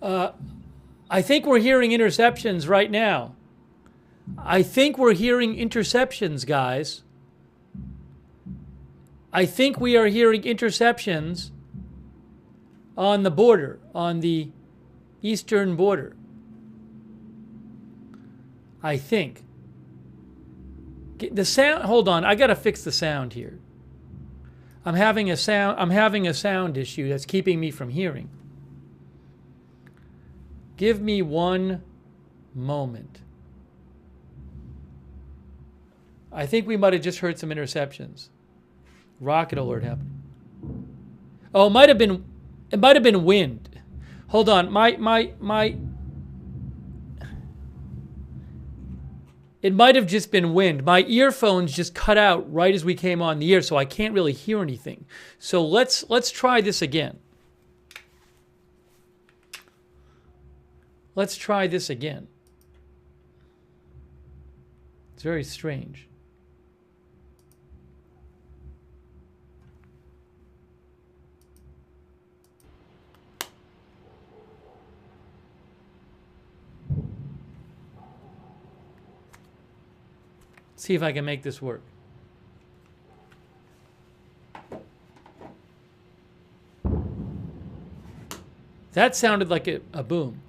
I think we're hearing interceptions right now. I think we're hearing interceptions, guys. I think we are hearing interceptions on the border, on the eastern border. I think. The sound, hold on, I got to fix the sound here. I'm having a sound issue that's keeping me from hearing. Give me one moment. I think we might have just heard some interceptions. Rocket alert happened. Oh, it might have been wind. Hold on, it might have just been wind. My earphones just cut out right as we came on the air, so I can't really hear anything. So let's try this again. Let's try this again. It's very strange. See if I can make this work. That sounded like a boom.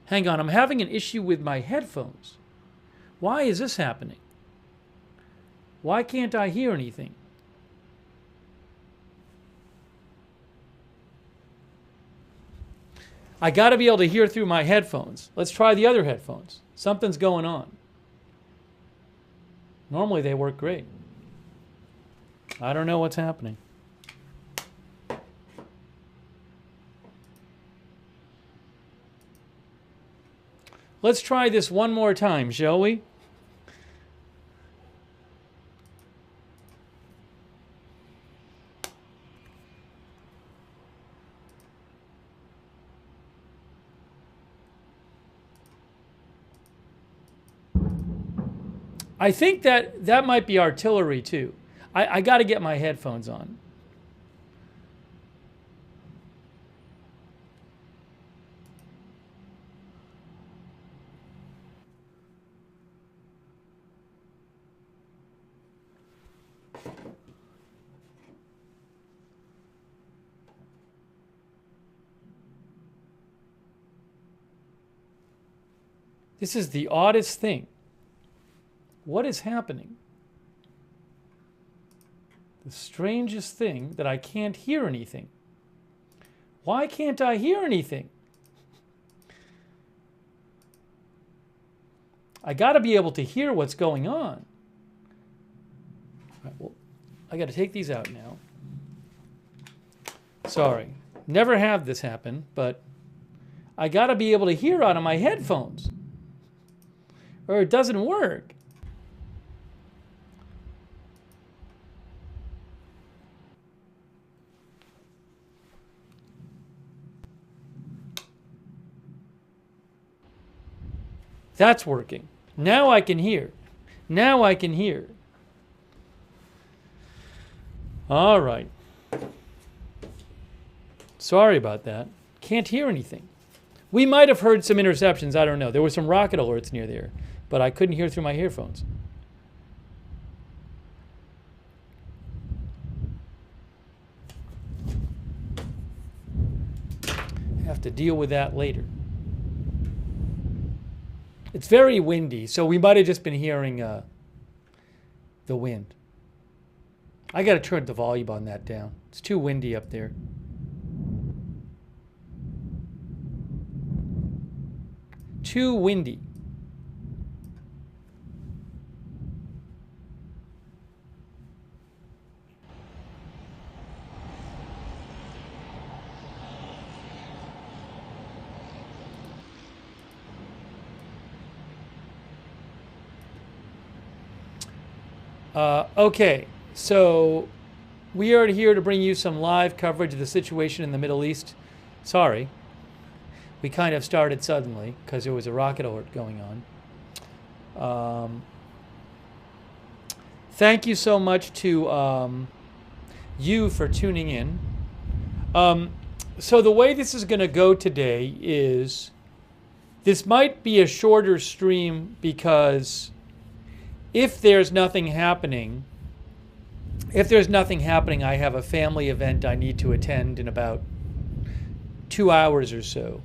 Hang on, I'm having an issue with my headphones. Why is this happening? Why can't I hear anything? I got to be able to hear through my headphones. Let's try the other headphones. Something's going on. Normally they work great. I don't know what's happening. Let's try this one more time, shall we? I think that might be artillery too. I got to get my headphones on. This is the oddest thing. What is happening? The strangest thing that I can't hear anything. Why can't I hear anything? I got to be able to hear what's going on. All right, well, I got to take these out now. Sorry. Never have this happen, but I got to be able to hear out of my headphones, or it doesn't work. That's working. Now I can hear. Now I can hear. All right. Sorry about that. Can't hear anything. We might have heard some interceptions. I don't know. There were some rocket alerts near there, but I couldn't hear through my earphones. Have to deal with that later. It's very windy, so we might have just been hearing the wind. I got to turn the volume on that down. It's too windy up there. Too windy. Okay, so we are here to bring you some live coverage of the situation in the Middle East. Sorry, we kind of started suddenly because there was a rocket alert going on. Thank you so much to you for tuning in. So the way this is going to go today is this might be a shorter stream because if there's nothing happening, I have a family event I need to attend in about 2 hours or so.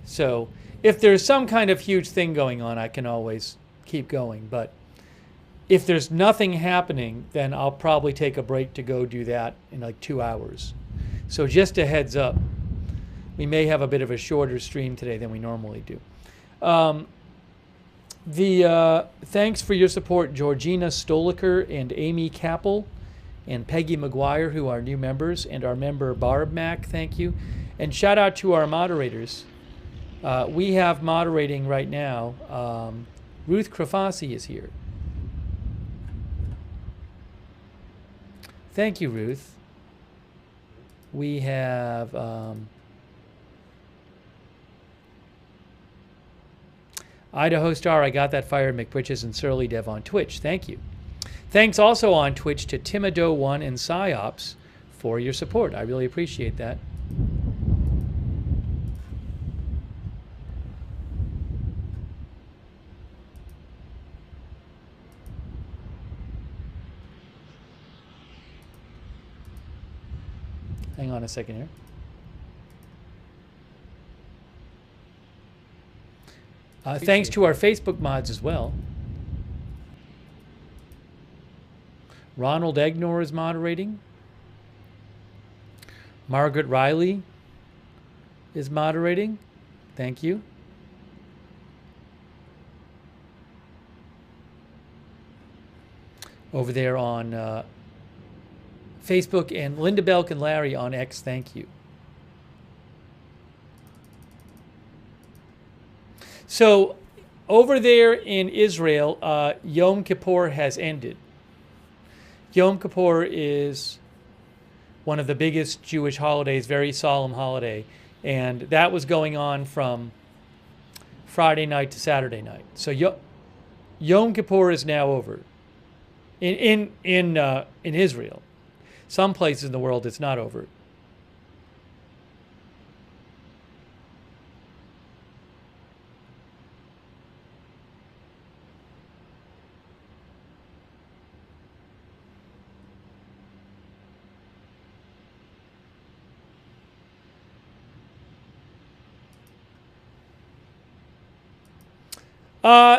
So if there's some kind of huge thing going on, I can always keep going. But if there's nothing happening, then I'll probably take a break to go do that in like 2 hours. So just a heads up, we may have a bit of a shorter stream today than we normally do. Thanks for your support, Georgina Stoliker and Amy Capel and Peggy McGuire, who are new members, and our member Barb Mack, thank you. And shout out to our moderators. We have moderating right now. Ruth Krafasi is here. Thank you, Ruth. We have Idaho Star, I got that fired, McBritches and Surly Dev on Twitch. Thank you. Thanks also on Twitch to Timido1 and Psyops for your support. I really appreciate that. Hang on a second here. Thanks to our Facebook mods as well. Ronald Egnor is moderating. Margaret Riley is moderating. Thank you. Over there on Facebook, and Linda Belk and Larry on X, thank you. So over there in Israel, Yom Kippur has ended. Yom Kippur is one of the biggest Jewish holidays, very solemn holiday, and that was going on from Friday night to Saturday night. So Yom Kippur is now over in Israel. Some places in the world it's not over.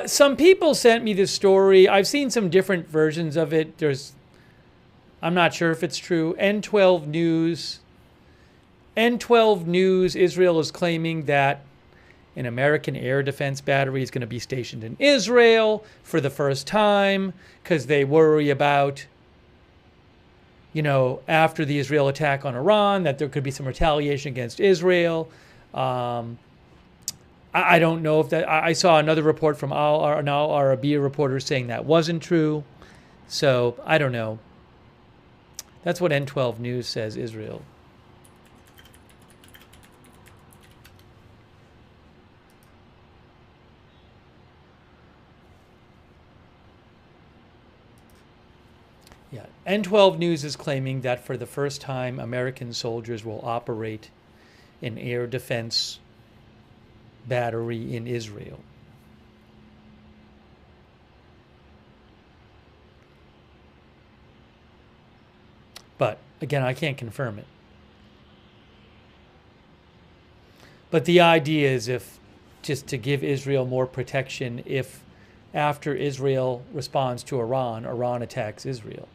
Some people sent me this story. I've seen some different versions of it. I'm not sure if it's true. N12 News, Israel is claiming that an American air defense battery is going to be stationed in Israel for the first time because they worry about, after the Israel attack on Iran, that there could be some retaliation against Israel. I don't know if that. I saw another report from Al Arabiya reporters saying that wasn't true. So I don't know. That's what N12 News says, Israel. Yeah, N12 News is claiming that for the first time, American soldiers will operate an air defense battery in Israel. But again, I can't confirm it. But the idea is just to give Israel more protection if after Israel responds to Iran, Iran attacks Israel.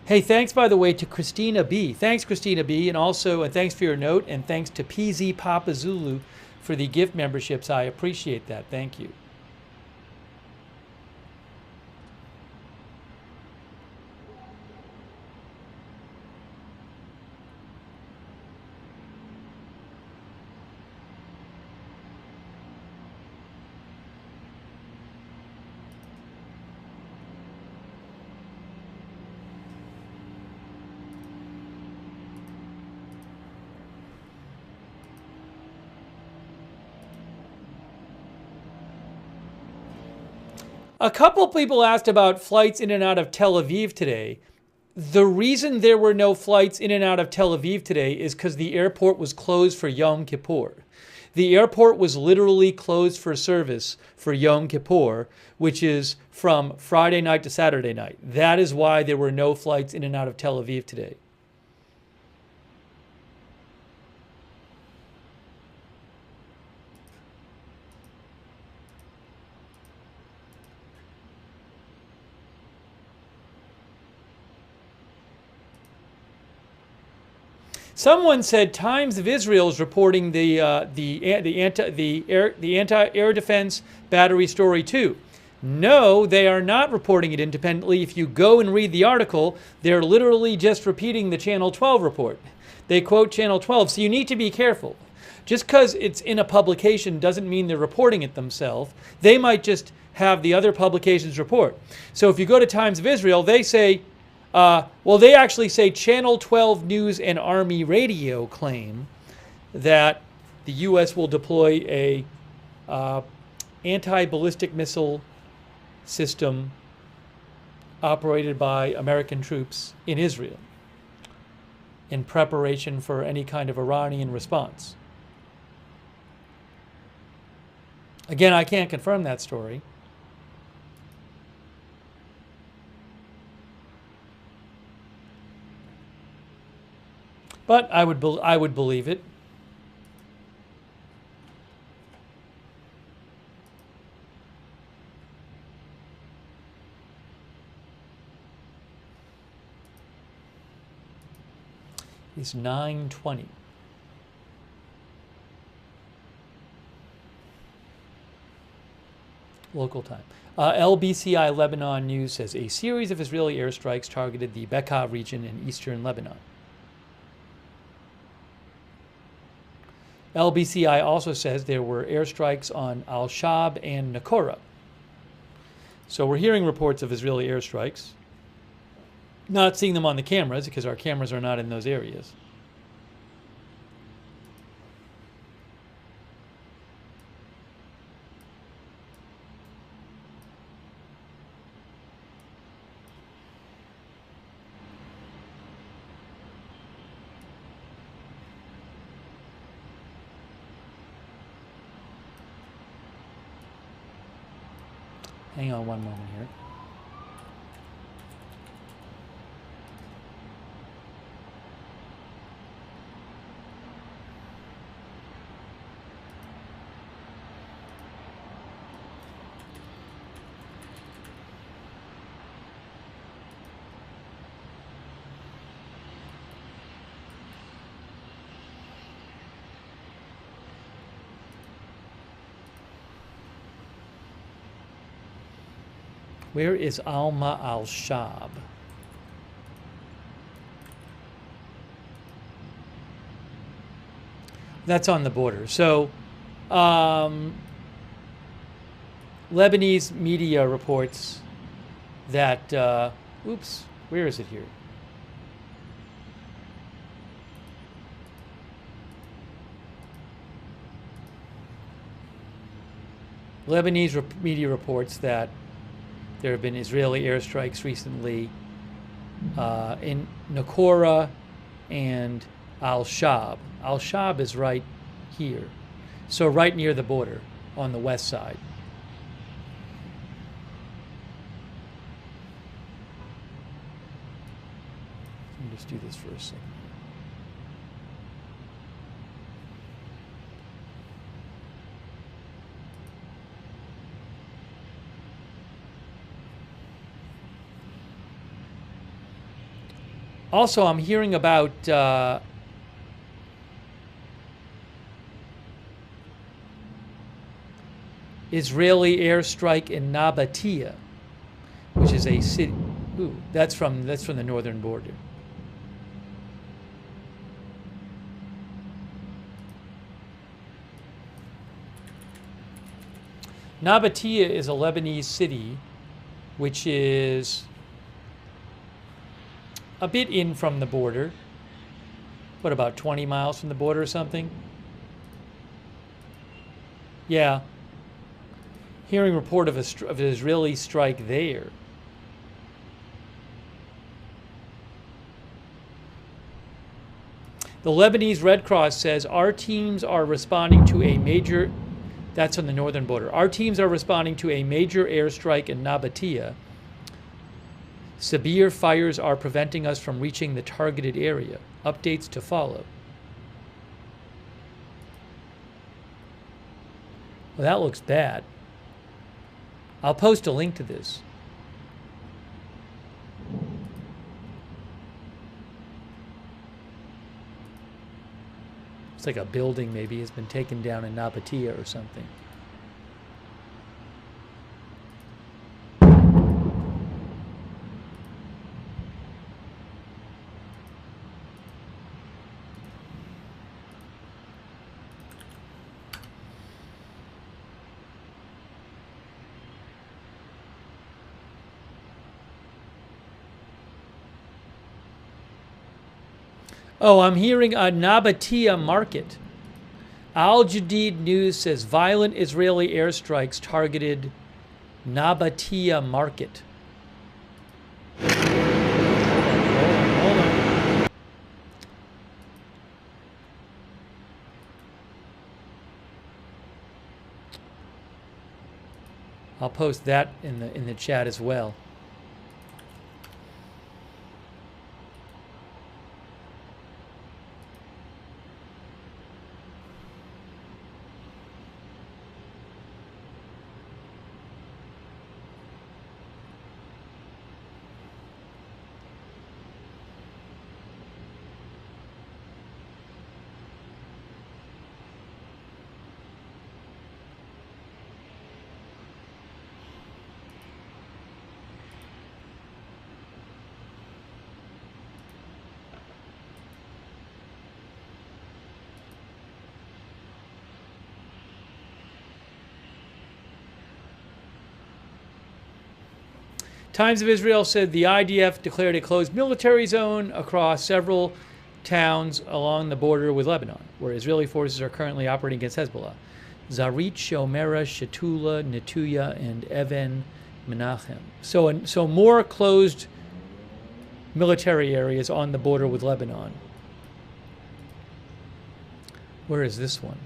Hey, thanks, by the way, to Christina B. Thanks, Christina B. And thanks for your note. And thanks to PZ Papa Zulu for the gift memberships. I appreciate that. Thank you. A couple people asked about flights in and out of Tel Aviv today. The reason there were no flights in and out of Tel Aviv today is because the airport was closed for Yom Kippur. The airport was literally closed for service for Yom Kippur, which is from Friday night to Saturday night. That is why there were no flights in and out of Tel Aviv today. Someone said Times of Israel is reporting the anti-air defense battery story too. No, they are not reporting it independently. If you go and read the article, they're literally just repeating the Channel 12 report. They quote Channel 12, so you need to be careful. Just because it's in a publication doesn't mean they're reporting it themselves. They might just have the other publications report. So if you go to Times of Israel, they say, well, they actually say Channel 12 News and Army Radio claim that the U.S. will deploy a anti-ballistic missile system operated by American troops in Israel in preparation for any kind of Iranian response. Again, I can't confirm that story. But I would believe it. It's 9:20. Local time. LBCI Lebanon News says a series of Israeli airstrikes targeted the Bekaa region in eastern Lebanon. LBCI also says there were airstrikes on Al-Shab and Nakora. So we're hearing reports of Israeli airstrikes. Not seeing them on the cameras because our cameras are not in those areas. Hang on one moment here. Where is Alma al-Shab? That's on the border. So, Lebanese media reports that, oops, where is it here? Lebanese media reports that there have been Israeli airstrikes recently in Nakora and Al-Shab. Al-Shab is right here. So right near the border on the west side. Let me just do this for a second. Also, I'm hearing about Israeli airstrike in Nabatea, which is a city. Ooh, that's from the northern border. Nabatea is a Lebanese city, which is a bit in from the border. What, about 20 miles from the border or something? Yeah. Hearing report of an Israeli strike there. The Lebanese Red Cross says our teams are responding to a major, that's on the northern border. Our teams are responding to a major airstrike in Nabatea. Severe fires are preventing us from reaching the targeted area. Updates to follow. Well, that looks bad. I'll post a link to this. It's like a building maybe has been taken down in Nabatea or something. Oh, I'm hearing a Nabatea market. Al Jadid News says violent Israeli airstrikes targeted Nabatea market. Hold on. I'll post that in the chat as well. Times of Israel said the IDF declared a closed military zone across several towns along the border with Lebanon, where Israeli forces are currently operating against Hezbollah. Zarit, Shomera, Shatula, Netuya, and Even Menachem. So more closed military areas on the border with Lebanon. Where is this one?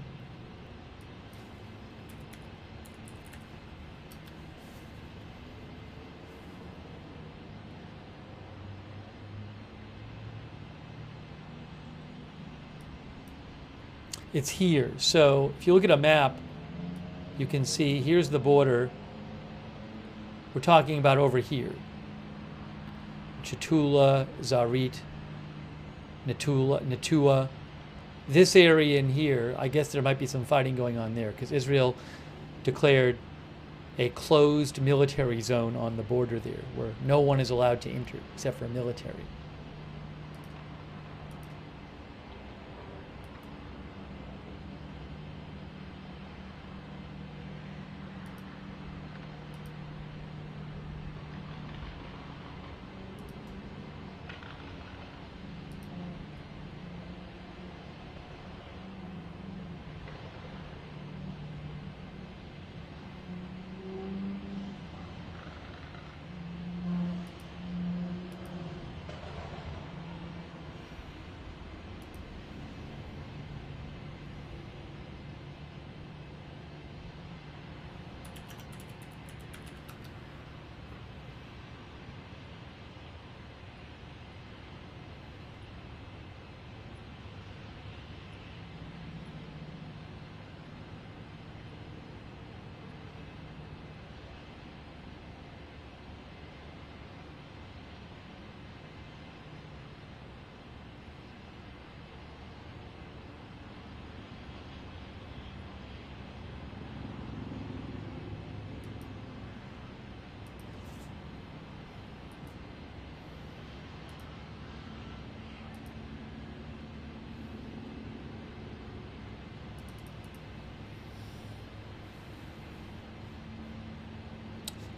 It's here. So if you look at a map, you can see here's the border. We're talking about over here. Chatula, Zarit, Netua. This area in here, I guess there might be some fighting going on there because Israel declared a closed military zone on the border there where no one is allowed to enter except for military.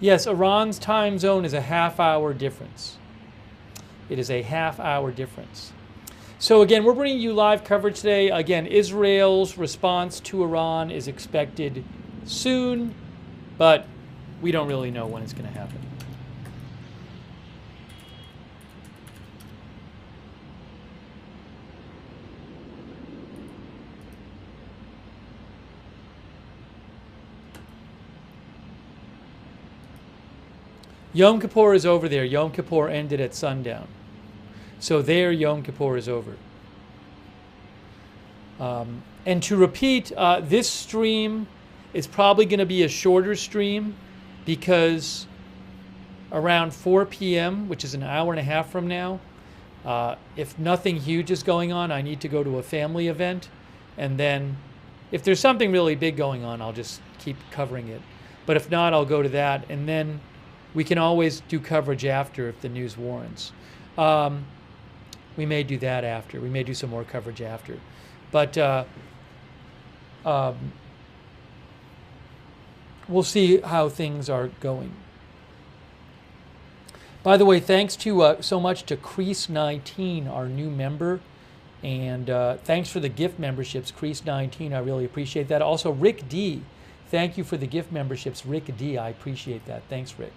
Yes, Iran's time zone is a half-hour difference. It is a half-hour difference. So again, we're bringing you live coverage today. Again, Israel's response to Iran is expected soon. But we don't really know when it's going to happen. Yom Kippur is over there. Yom Kippur ended at sundown. So there, Yom Kippur is over. And to repeat, this stream is probably going to be a shorter stream because around 4 p.m., which is an hour and a half from now, if nothing huge is going on, I need to go to a family event. And then if there's something really big going on, I'll just keep covering it. But if not, I'll go to that. And then we can always do coverage after if the news warrants. We may do that after. We may do some more coverage after. But we'll see how things are going. By the way, thanks to so much to Crease19, our new member. And thanks for the gift memberships, Crease19. I really appreciate that. Also, Rick D. Thank you for the gift memberships, Rick D. I appreciate that. Thanks, Rick.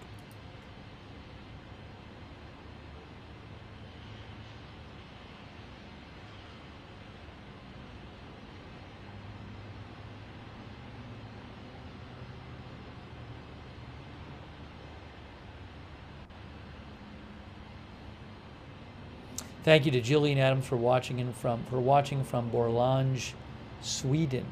Thank you to Jillian Adams for watching from Borlange, Sweden.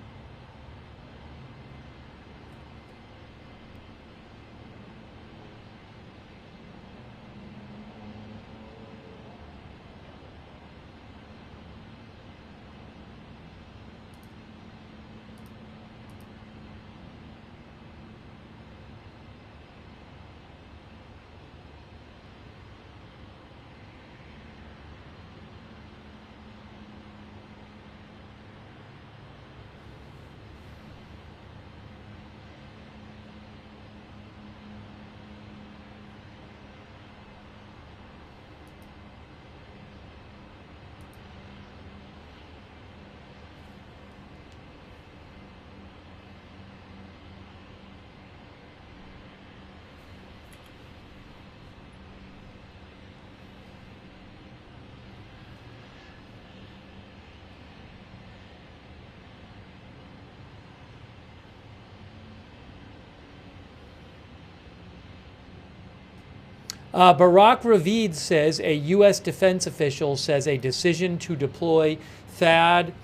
Barak Ravid says a U.S. defense official says a decision to deploy THAAD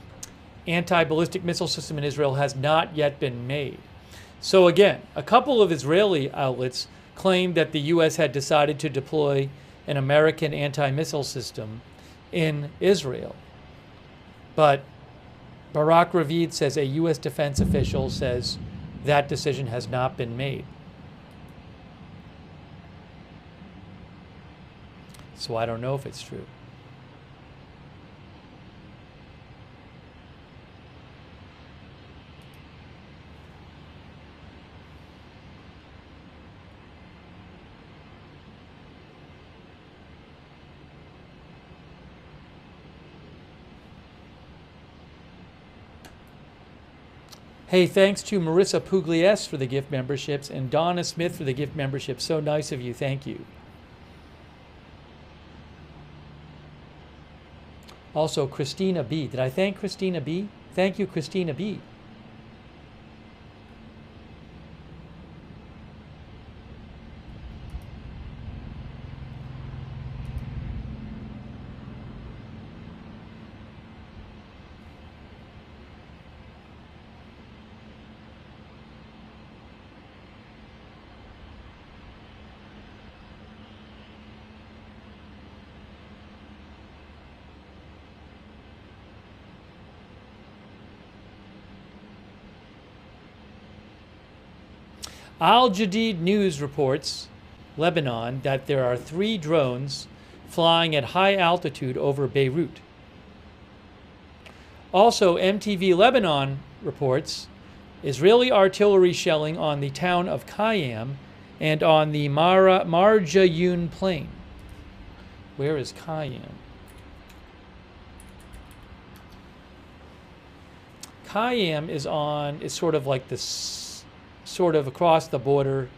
anti-ballistic missile system in Israel has not yet been made. So again, a couple of Israeli outlets claimed that the U.S. had decided to deploy an American anti-missile system in Israel. But Barak Ravid says a U.S. defense official says that decision has not been made. So I don't know if it's true. Hey, thanks to Marissa Pugliese for the gift memberships and Donna Smith for the gift membership. So nice of you. Thank you. Also, Christina B. Did I thank Christina B? Thank you, Christina B. Al Jadid News reports, Lebanon, that there are 3 drones flying at high altitude over Beirut. Also, MTV Lebanon reports Israeli artillery shelling on the town of Kayam and on the Marjayun plain. Where is Kayam? Kayam is sort of like the sort of across the border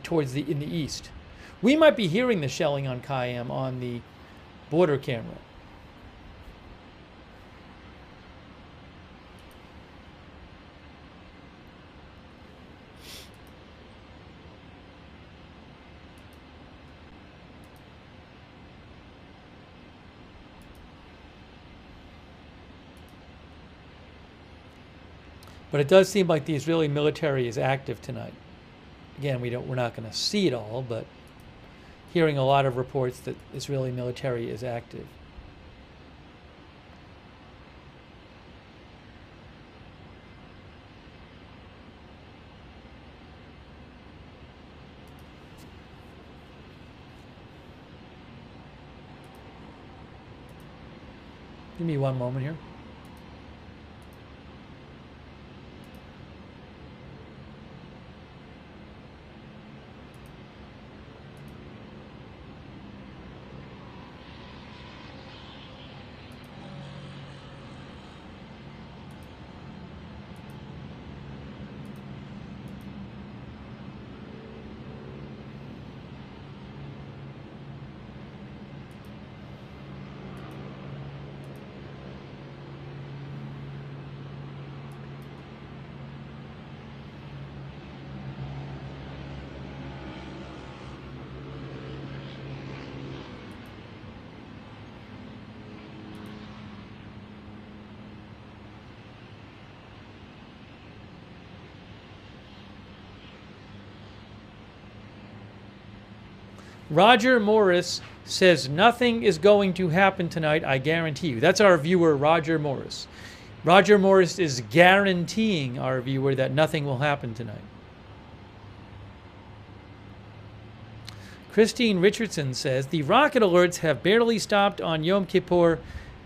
towards in the east. We might be hearing the shelling on Qayyum on the border camera. But it does seem like the Israeli military is active tonight. Again, we're not going to see it all, but hearing a lot of reports that Israeli military is active. Give me one moment here. Roger Morris says nothing is going to happen tonight, I guarantee you. That's our viewer, Roger Morris. Roger Morris is guaranteeing our viewer that nothing will happen tonight. Christine Richardson says, the rocket alerts have barely stopped on Yom Kippur.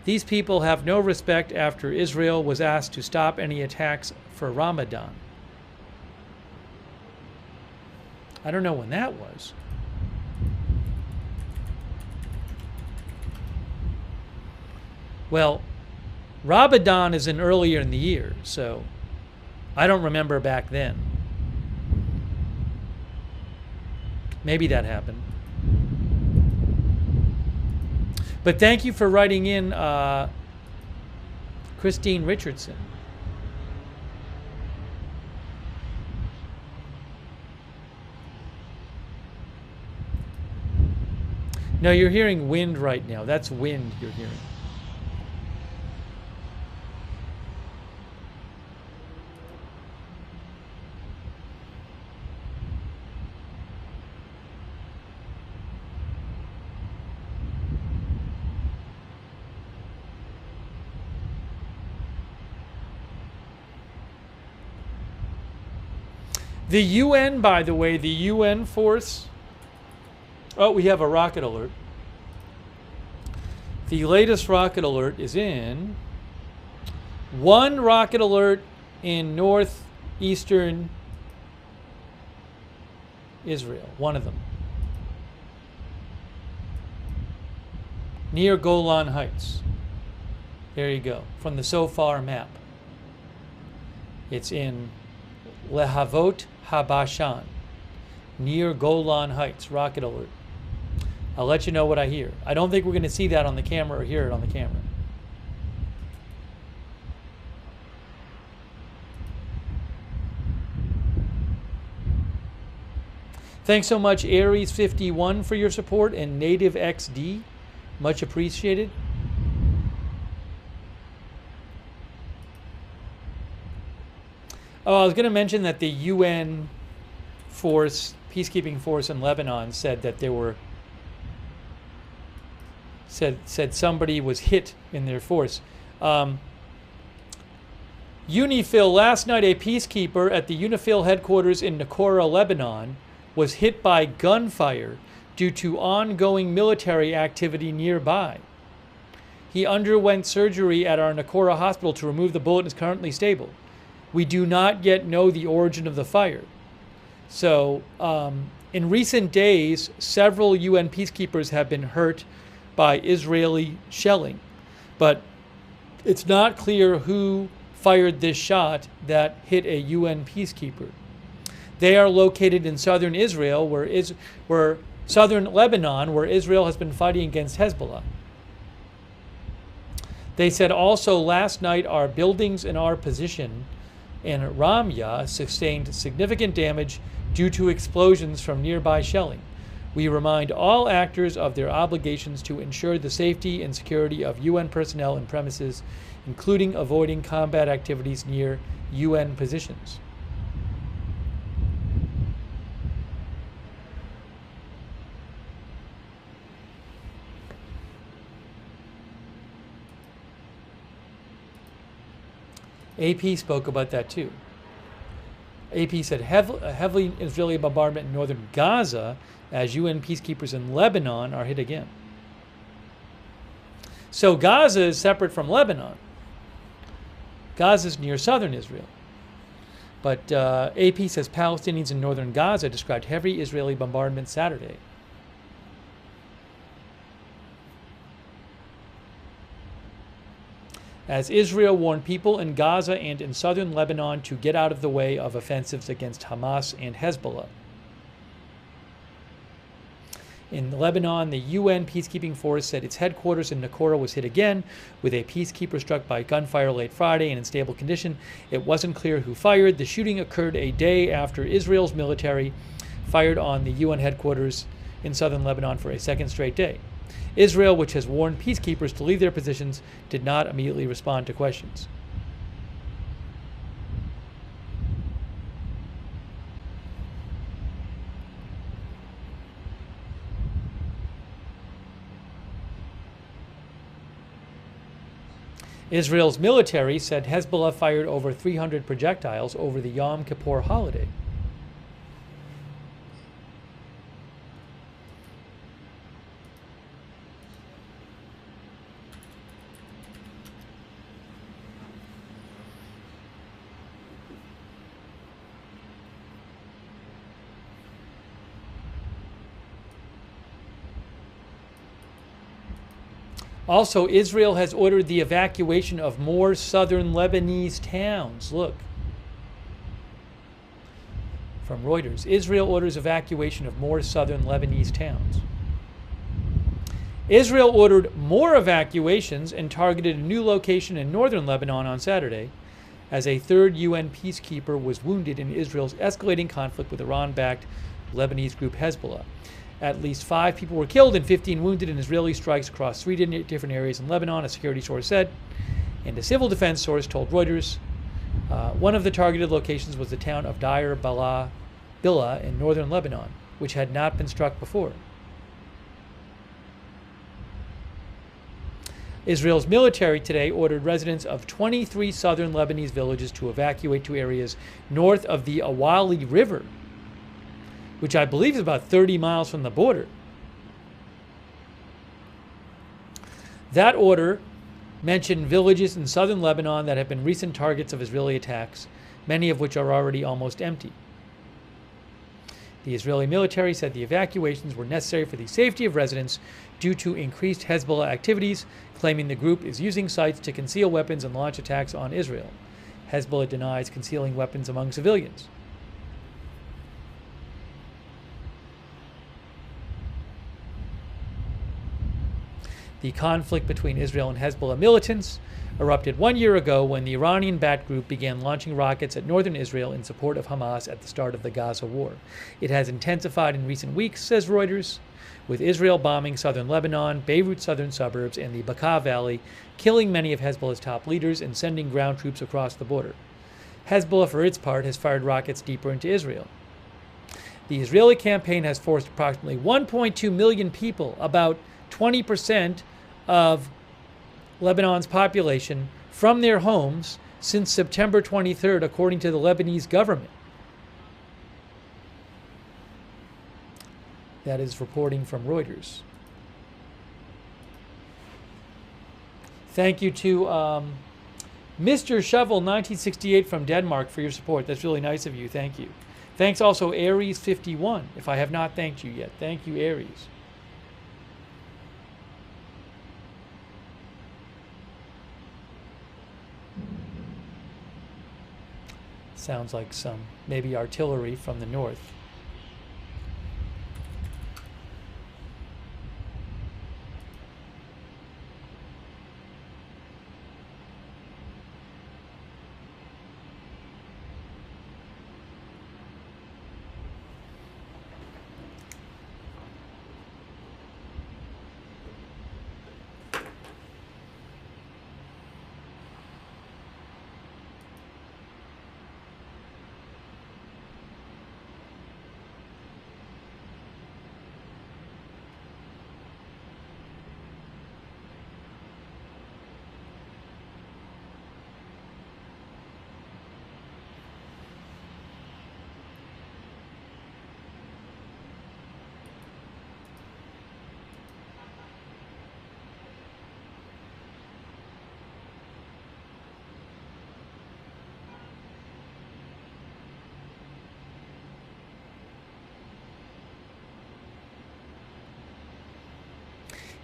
These people have no respect after Israel was asked to stop any attacks for Ramadan. I don't know when that was. Well, Ramadan is earlier in the year, so I don't remember back then. Maybe that happened. But thank you for writing in, Christine Richardson. No, you're hearing wind right now. That's wind you're hearing. The UN, by the way, the UN force. Oh, we have a rocket alert. The latest rocket alert is in. One rocket alert in northeastern Israel. One of them. Near Golan Heights. There you go. From the SOFAR map. It's in Lehavot Habashan, near Golan Heights. Rocket alert. I'll let you know what I hear. I don't think we're going to see that on the camera or hear it on the camera. Thanks so much, Aries51, for your support, and Native XD. Much appreciated. Oh, I was going to mention that the UN force, peacekeeping force in Lebanon, said that there were said somebody was hit in their force. UNIFIL, last night a peacekeeper at the UNIFIL headquarters in Naqoura, Lebanon, was hit by gunfire due to ongoing military activity nearby. He underwent surgery at our Naqoura hospital to remove the bullet and is currently stable. We do not yet know the origin of the fire. So, in recent days, several UN peacekeepers have been hurt by Israeli shelling. But it's not clear who fired this shot that hit a UN peacekeeper. They are located in southern Israel, where southern Lebanon, where Israel has been fighting against Hezbollah. They said also last night our buildings in our position in Ramyah sustained significant damage due to explosions from nearby shelling. We remind all actors of their obligations to ensure the safety and security of UN personnel and premises, including avoiding combat activities near UN positions. AP spoke about that too. AP said heavily Israeli bombardment in northern Gaza as UN peacekeepers in Lebanon are hit again. So Gaza is separate from Lebanon. Gaza is near southern Israel. But AP says Palestinians in northern Gaza described heavy Israeli bombardment Saturday. As Israel warned people in Gaza and in southern Lebanon to get out of the way of offensives against Hamas and Hezbollah. In Lebanon, the UN peacekeeping force said its headquarters in Naqoura was hit again, with a peacekeeper struck by gunfire late Friday and in stable condition. It wasn't clear who fired. The shooting occurred a day after Israel's military fired on the UN headquarters in southern Lebanon for a second straight day. Israel, which has warned peacekeepers to leave their positions, did not immediately respond to questions. Israel's military said Hezbollah fired over 300 projectiles over the Yom Kippur holiday. Also, Israel has ordered the evacuation of more southern Lebanese towns. Look. From Reuters. Israel orders evacuation of more southern Lebanese towns. Israel ordered more evacuations and targeted a new location in northern Lebanon on Saturday as a third UN peacekeeper was wounded in Israel's escalating conflict with Iran-backed Lebanese group Hezbollah. At least 5 people were killed and 15 wounded in Israeli strikes across 3 different areas in Lebanon, a security source said. And a civil defense source told Reuters one of the targeted locations was the town of Deir Billah in northern Lebanon, which had not been struck before. Israel's military today ordered residents of 23 southern Lebanese villages to evacuate to areas north of the Awali River, which I believe is about 30 miles from the border. That order mentioned villages in southern Lebanon that have been recent targets of Israeli attacks, many of which are already almost empty. The Israeli military said the evacuations were necessary for the safety of residents due to increased Hezbollah activities, claiming the group is using sites to conceal weapons and launch attacks on Israel. Hezbollah denies concealing weapons among civilians. The conflict between Israel and Hezbollah militants erupted 1 year ago when the Iranian-backed group began launching rockets at northern Israel in support of Hamas at the start of the Gaza war. It has intensified in recent weeks, says Reuters, with Israel bombing southern Lebanon, Beirut's southern suburbs, and the Bekaa Valley, killing many of Hezbollah's top leaders and sending ground troops across the border. Hezbollah, for its part, has fired rockets deeper into Israel. The Israeli campaign has forced approximately 1.2 million people, about 20% of Lebanon's population, from their homes since September 23rd, according to the Lebanese government. That is reporting from Reuters. Thank you to Mr. Shovel 1968 from Denmark for your support. That's really nice of you. Thank you. Thanks also Aries 51, if I have not thanked you yet. Thank you, Aries. Sounds like some maybe artillery from the north.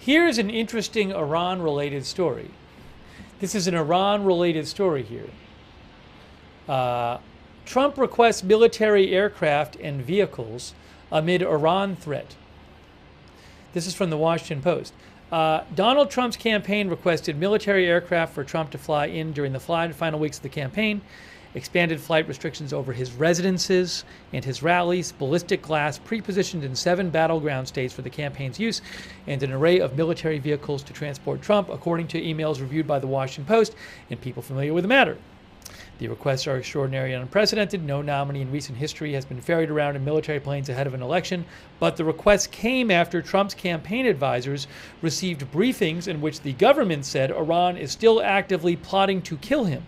Here's an interesting Iran-related story. This is an Iran-related story here. Trump requests military aircraft and vehicles amid Iran threat. This is from the Washington Post. Donald Trump's campaign requested military aircraft for Trump to fly in during the final weeks of the campaign, expanded flight restrictions over his residences and his rallies, ballistic glass pre-positioned in 7 battleground states for the campaign's use, and an array of military vehicles to transport Trump, according to emails reviewed by the Washington Post and people familiar with the matter. The requests are extraordinary and unprecedented. No nominee in recent history has been ferried around in military planes ahead of an election, but the requests came after Trump's campaign advisors received briefings in which the government said Iran is still actively plotting to kill him,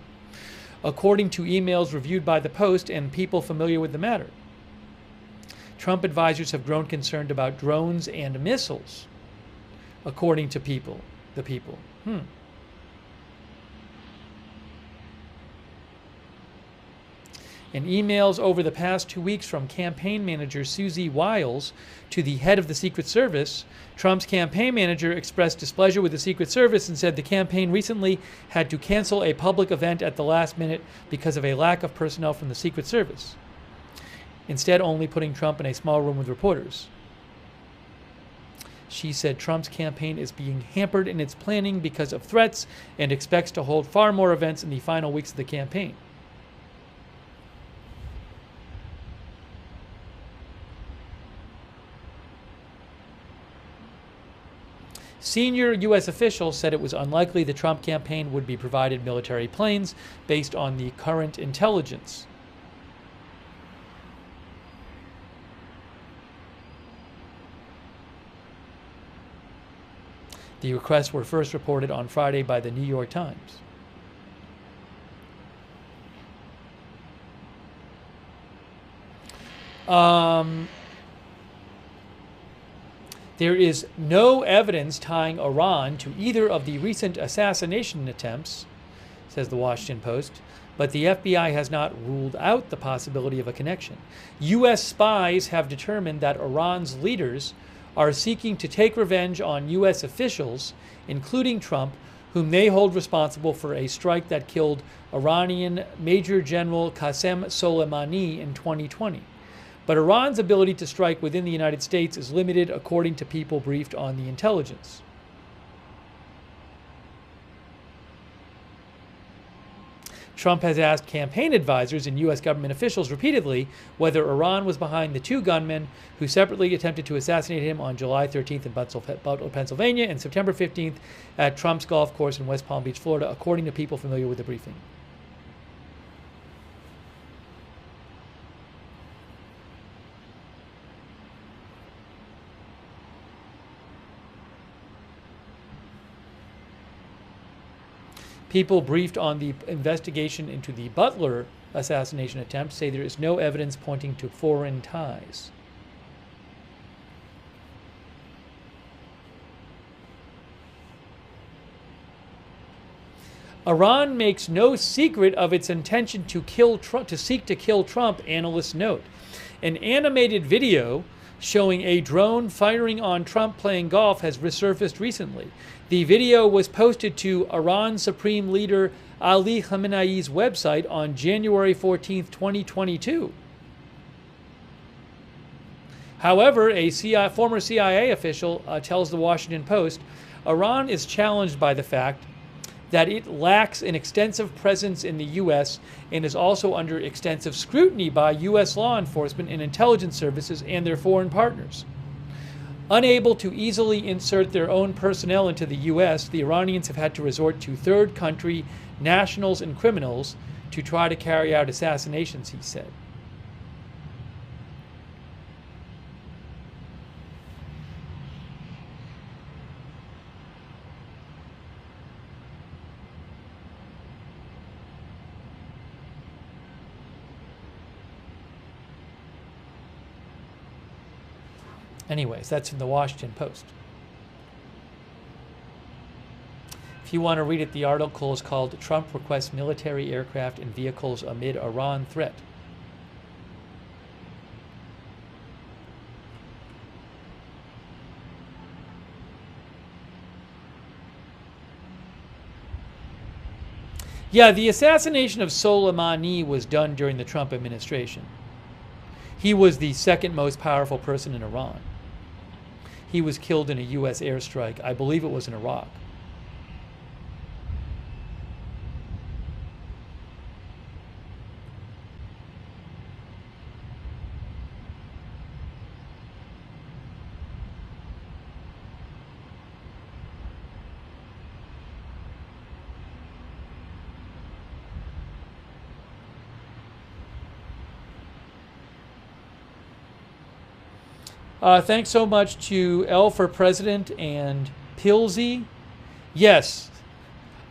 according to emails reviewed by the Post and people familiar with the matter. Trump advisors have grown concerned about drones and missiles, according to the people. In emails over the past 2 weeks from campaign manager Susie Wiles to the head of the Secret Service, Trump's campaign manager expressed displeasure with the Secret Service and said the campaign recently had to cancel a public event at the last minute because of a lack of personnel from the Secret Service, instead only putting Trump in a small room with reporters. She said Trump's campaign is being hampered in its planning because of threats and expects to hold far more events in the final weeks of the campaign. Senior U.S. officials said it was unlikely the Trump campaign would be provided military planes based on the current intelligence. The requests were first reported on Friday by the New York Times. There is no evidence tying Iran to either of the recent assassination attempts, says the Washington Post, but the FBI has not ruled out the possibility of a connection. U.S. spies have determined that Iran's leaders are seeking to take revenge on U.S. officials, including Trump, whom they hold responsible for a strike that killed Iranian Major General Qasem Soleimani in 2020. But Iran's ability to strike within the United States is limited, according to people briefed on the intelligence. Trump has asked campaign advisors and U.S. government officials repeatedly whether Iran was behind the 2 gunmen who separately attempted to assassinate him on July 13th in Pennsylvania and September 15th at Trump's golf course in West Palm Beach, Florida, according to people familiar with the briefing. People briefed on the investigation into the Butler assassination attempt say there is no evidence pointing to foreign ties. Iran makes no secret of its intention to seek to kill Trump, analysts note. An animated video showing a drone firing on Trump playing golf has resurfaced recently. The video was posted to Iran's Supreme Leader Ali Khamenei's website on January 14th, 2022. However, a former CIA official tells the Washington Post, Iran is challenged by the fact that it lacks an extensive presence in the U.S. and is also under extensive scrutiny by U.S. law enforcement and intelligence services and their foreign partners. Unable to easily insert their own personnel into the U.S., the Iranians have had to resort to third country nationals and criminals to try to carry out assassinations, he said. Anyways, that's in the Washington Post. If you want to read it, the article is called Trump Requests Military Aircraft and Vehicles Amid Iran Threat. Yeah, the assassination of Soleimani was done during the Trump administration. He was the second most powerful person in Iran. He was killed in a U.S. airstrike. I believe it was in Iraq. Thanks so much to L for President and Pilsy. Yes,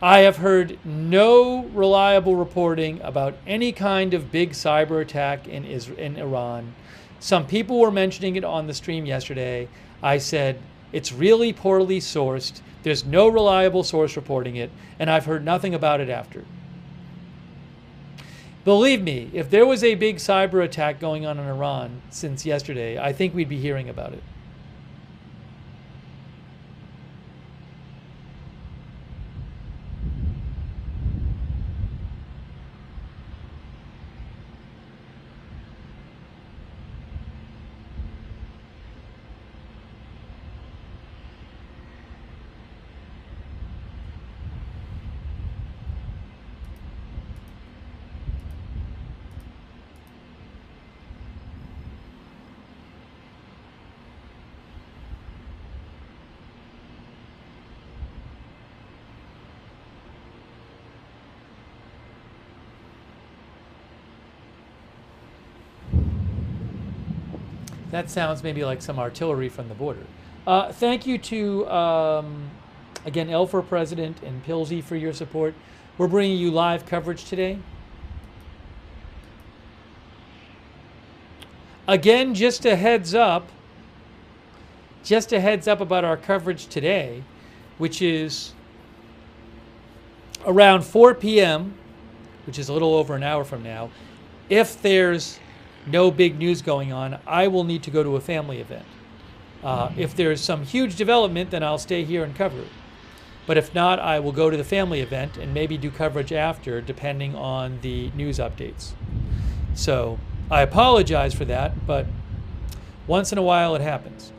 I have heard no reliable reporting about any kind of big cyber attack in Iran. Some people were mentioning it on the stream yesterday. I said it's really poorly sourced. There's no reliable source reporting it, and I've heard nothing about it after. Believe me, if there was a big cyber attack going on in Iran since yesterday, I think we'd be hearing about it. That sounds maybe like some artillery from the border. Thank you to, again, L for President and Pilsy for your support. We're bringing you live coverage today. Again, just a heads up about our coverage today, which is around 4 p.m., which is a little over an hour from now. If there's no big news going on, I will need to go to a family event. If there's some huge development, then I'll stay here and cover it. But if not, I will go to the family event and maybe do coverage after, depending on the news updates. So I apologize for that, but once in a while it happens.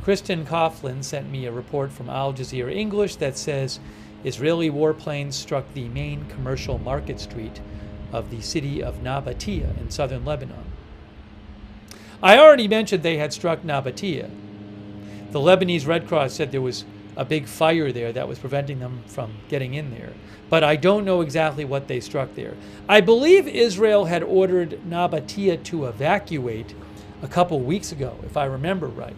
Kristen Coughlin sent me a report from Al Jazeera English that says Israeli warplanes struck the main commercial market street of the city of Nabatea in southern Lebanon. I already mentioned they had struck Nabatea. The Lebanese Red Cross said there was a big fire there that was preventing them from getting in there. But I don't know exactly what they struck there. I believe Israel had ordered Nabatea to evacuate a couple weeks ago, if I remember right.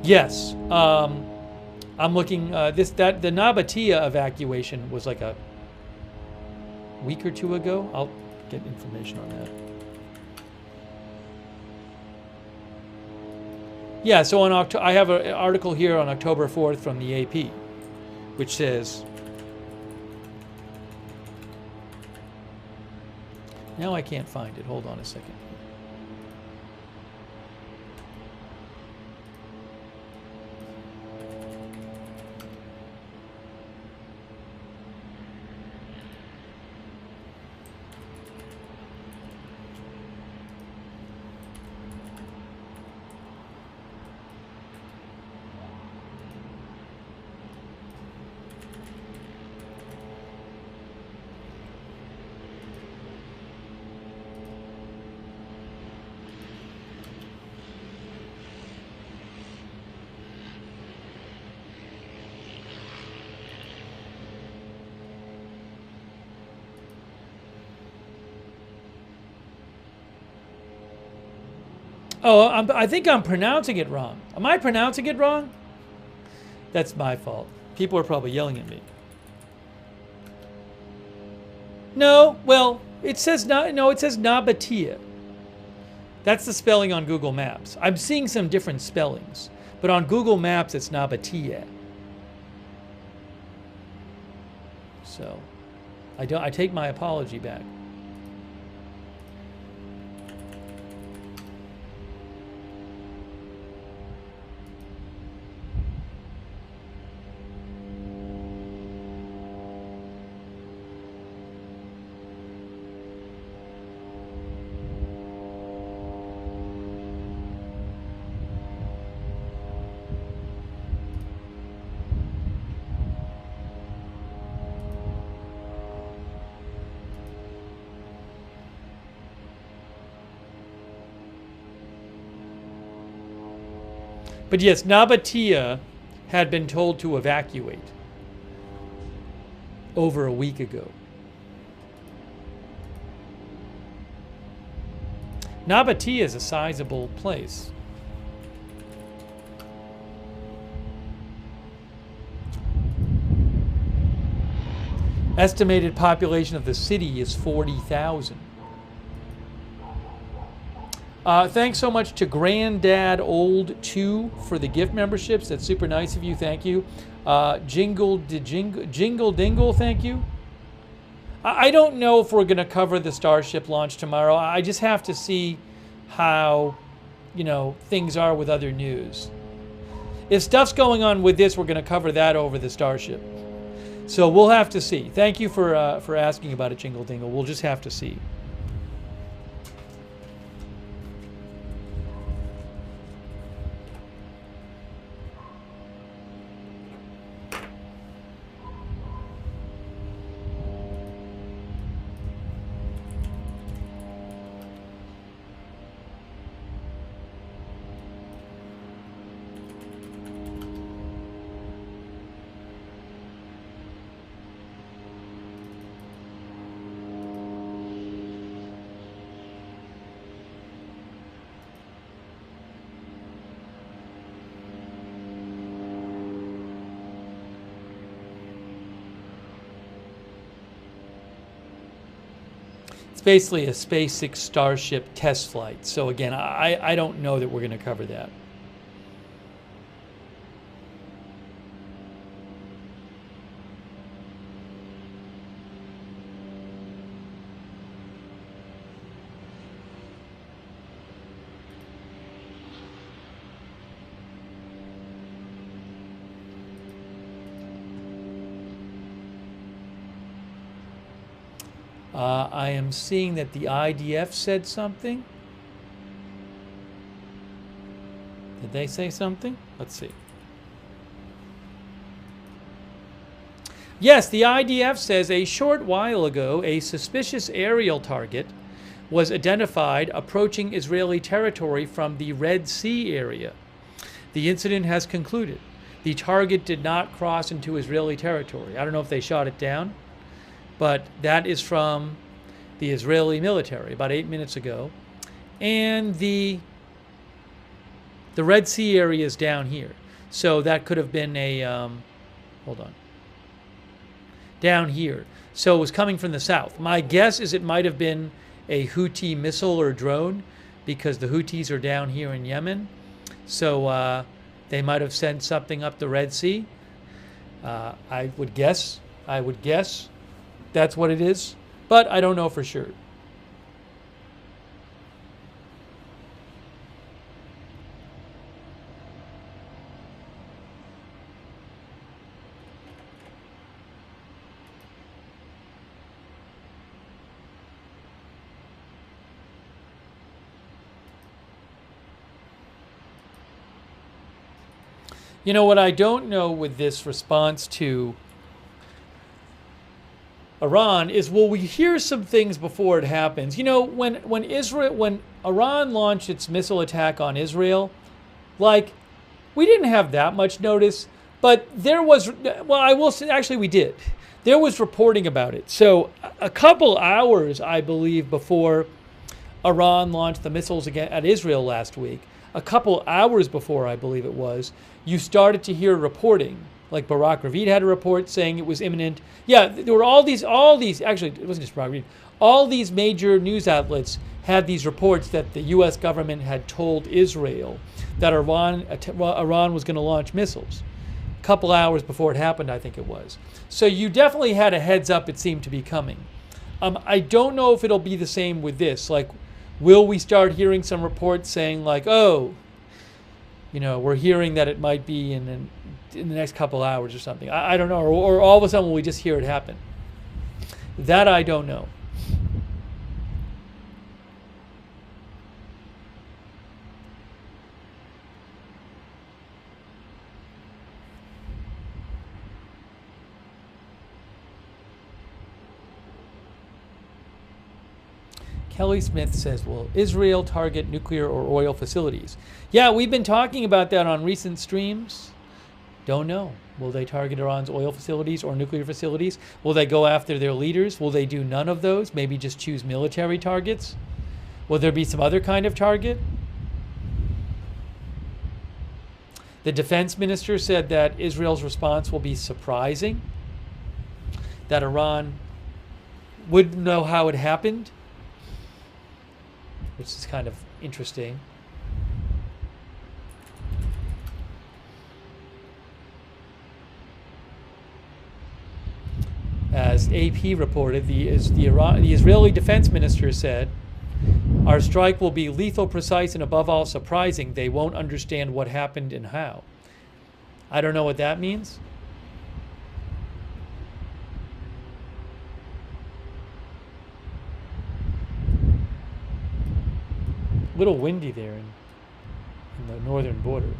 Yes, I'm looking. The Nabatea evacuation was like a week or two ago. I'll get information on that. Yeah, so on I have an article here on October 4th from the AP, which says, now I can't find it. Hold on a second. Oh, I think I'm pronouncing it wrong. Am I pronouncing it wrong? That's my fault. People are probably yelling at me. No, well, it says it says Nabatea. That's the spelling on Google Maps. I'm seeing some different spellings, but on Google Maps it's Nabatea. So, I take my apology back. But yes, Nabatea had been told to evacuate over a week ago. Nabatea is a sizable place. Estimated population of the city is 40,000. Thanks so much to Granddad Old 2 for the gift memberships. That's super nice of you. Thank you. Jingle Dingle, thank you. I don't know if we're going to cover the Starship launch tomorrow. I just have to see how, things are with other news. If stuff's going on with this, we're going to cover that over the Starship. So we'll have to see. Thank you for asking about it, Jingle Dingle. We'll just have to see. It's basically a SpaceX Starship test flight. So again, I don't know that we're going to cover that. I am seeing that the IDF said something. Did they say something? Let's see. Yes, the IDF says a short while ago, a suspicious aerial target was identified approaching Israeli territory from the Red Sea area. The incident has concluded. The target did not cross into Israeli territory. I don't know if they shot it down, but that is from the Israeli military about 8 minutes ago. And the Red Sea area is down here. So that could have been a, hold on, down here. So it was coming from the south. My guess is it might have been a Houthi missile or drone because the Houthis are down here in Yemen. So they might have sent something up the Red Sea. I would guess that's what it is, but I don't know for sure. You know what I don't know with this response to Iran is, will we hear some things before it happens? You know, when Iran launched its missile attack on Israel, like, we didn't have that much notice, but there was, well, I will say, actually we did. There was reporting about it. So a couple hours, I believe, before Iran launched the missiles at Israel last week, a couple hours before, I believe it was, you started to hear reporting. Like Barak Ravid had a report saying it was imminent. Yeah, there were all these, actually, it wasn't just Barak Ravid, all these major news outlets had these reports that the U.S. government had told Israel that Iran was going to launch missiles. A couple hours before it happened, I think it was. So you definitely had a heads up it seemed to be coming. I don't know if it'll be the same with this. Like, will we start hearing some reports saying like, oh, you know, we're hearing that it might be in the next couple hours or something. I don't know. Or all of a sudden will we just hear it happen? That I don't know. Kelly Smith says, will Israel target nuclear or oil facilities? Yeah, we've been talking about that on recent streams. Don't know. Will they target Iran's oil facilities or nuclear facilities? Will they go after their leaders? Will they do none of those? Maybe just choose military targets? Will there be some other kind of target? The defense minister said that Israel's response will be surprising, that Iran wouldn't know how it happened, which is kind of interesting. As AP reported, the Israeli defense minister said, our strike will be lethal, precise, and above all surprising. They won't understand what happened and how. I don't know what that means. A little windy there in the northern border.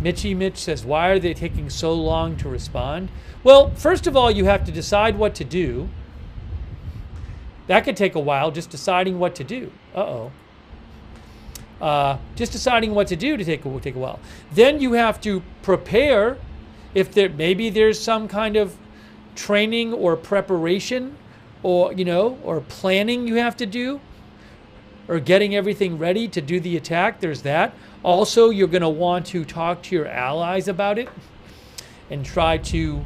Mitchy Mitch says, why are they taking so long to respond? Well, first of all, you have to decide what to do. That could take a while, just deciding what to do. Just deciding what to do will take a while. Then you have to prepare. If maybe there's some kind of training or preparation, or or planning you have to do, or getting everything ready to do the attack. There's that. Also, you're going to want to talk to your allies about it and try to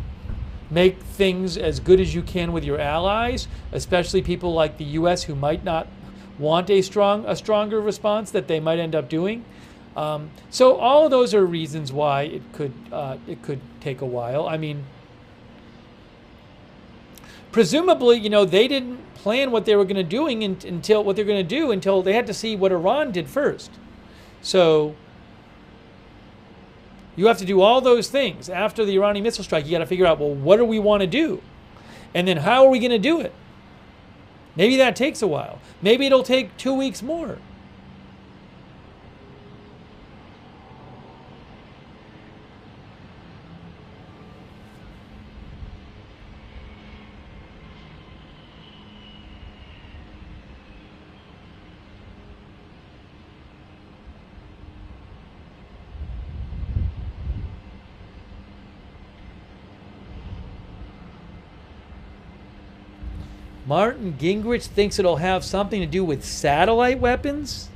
make things as good as you can with your allies, especially people like the U.S. who might not want a stronger response that they might end up doing. So all of those are reasons why it could take a while. I mean, presumably, they didn't plan what they were going to do until they had to see what Iran did first. So you have to do all those things after the Iranian missile strike. You got to figure out, well, what do we want to do, and then how are we going to do it? Maybe that takes a while. Maybe it'll take 2 weeks more. Martin Gingrich thinks it'll have something to do with satellite weapons?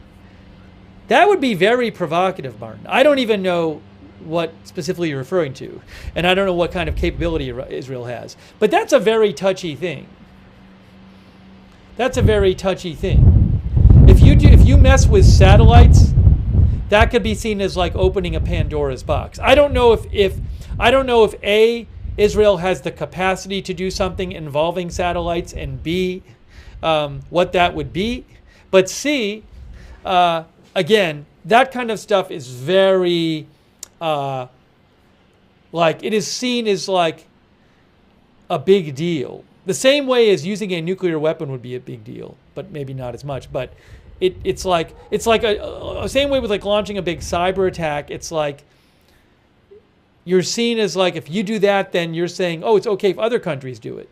That would be very provocative, Martin. I don't even know what specifically you're referring to, and I don't know what kind of capability Israel has. But that's a very touchy thing. That's a very touchy thing. If you mess with satellites, that could be seen as like opening a Pandora's box. I don't know if A, Israel has the capacity to do something involving satellites, and B, what that would be. But C, again, that kind of stuff is very, it is seen as like a big deal. The same way as using a nuclear weapon would be a big deal, but maybe not as much. But it's like a same way with like launching a big cyber attack. It's like you're seen as like, if you do that, then you're saying, oh, it's okay if other countries do it.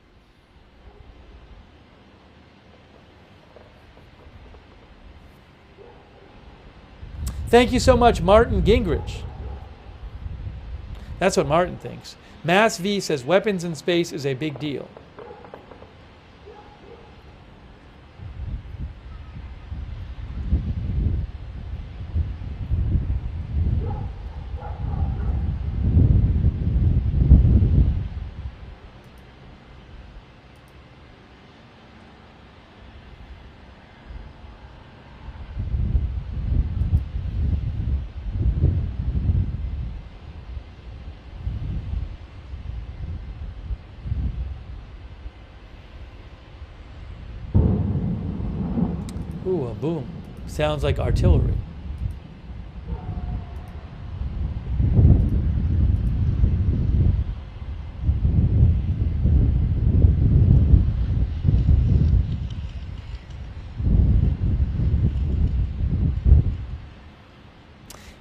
Thank you so much, Martin Gingrich. That's what Martin thinks. Mass V says weapons in space is a big deal. Ooh, a boom. Sounds like artillery.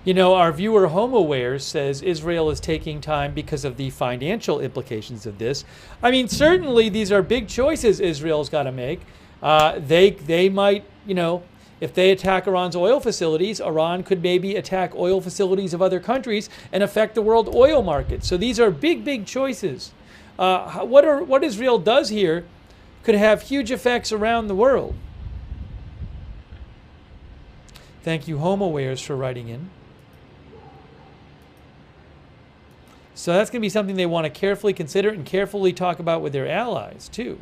You know, our viewer HomeAware says Israel is taking time because of the financial implications of this. I mean, certainly these are big choices Israel's got to make. They might, you know, if they attack Iran's oil facilities, Iran could maybe attack oil facilities of other countries and affect the world oil market. So these are big, big choices. What Israel does here could have huge effects around the world. Thank you, HomeAwares, for writing in. So that's going to be something they want to carefully consider and carefully talk about with their allies, too.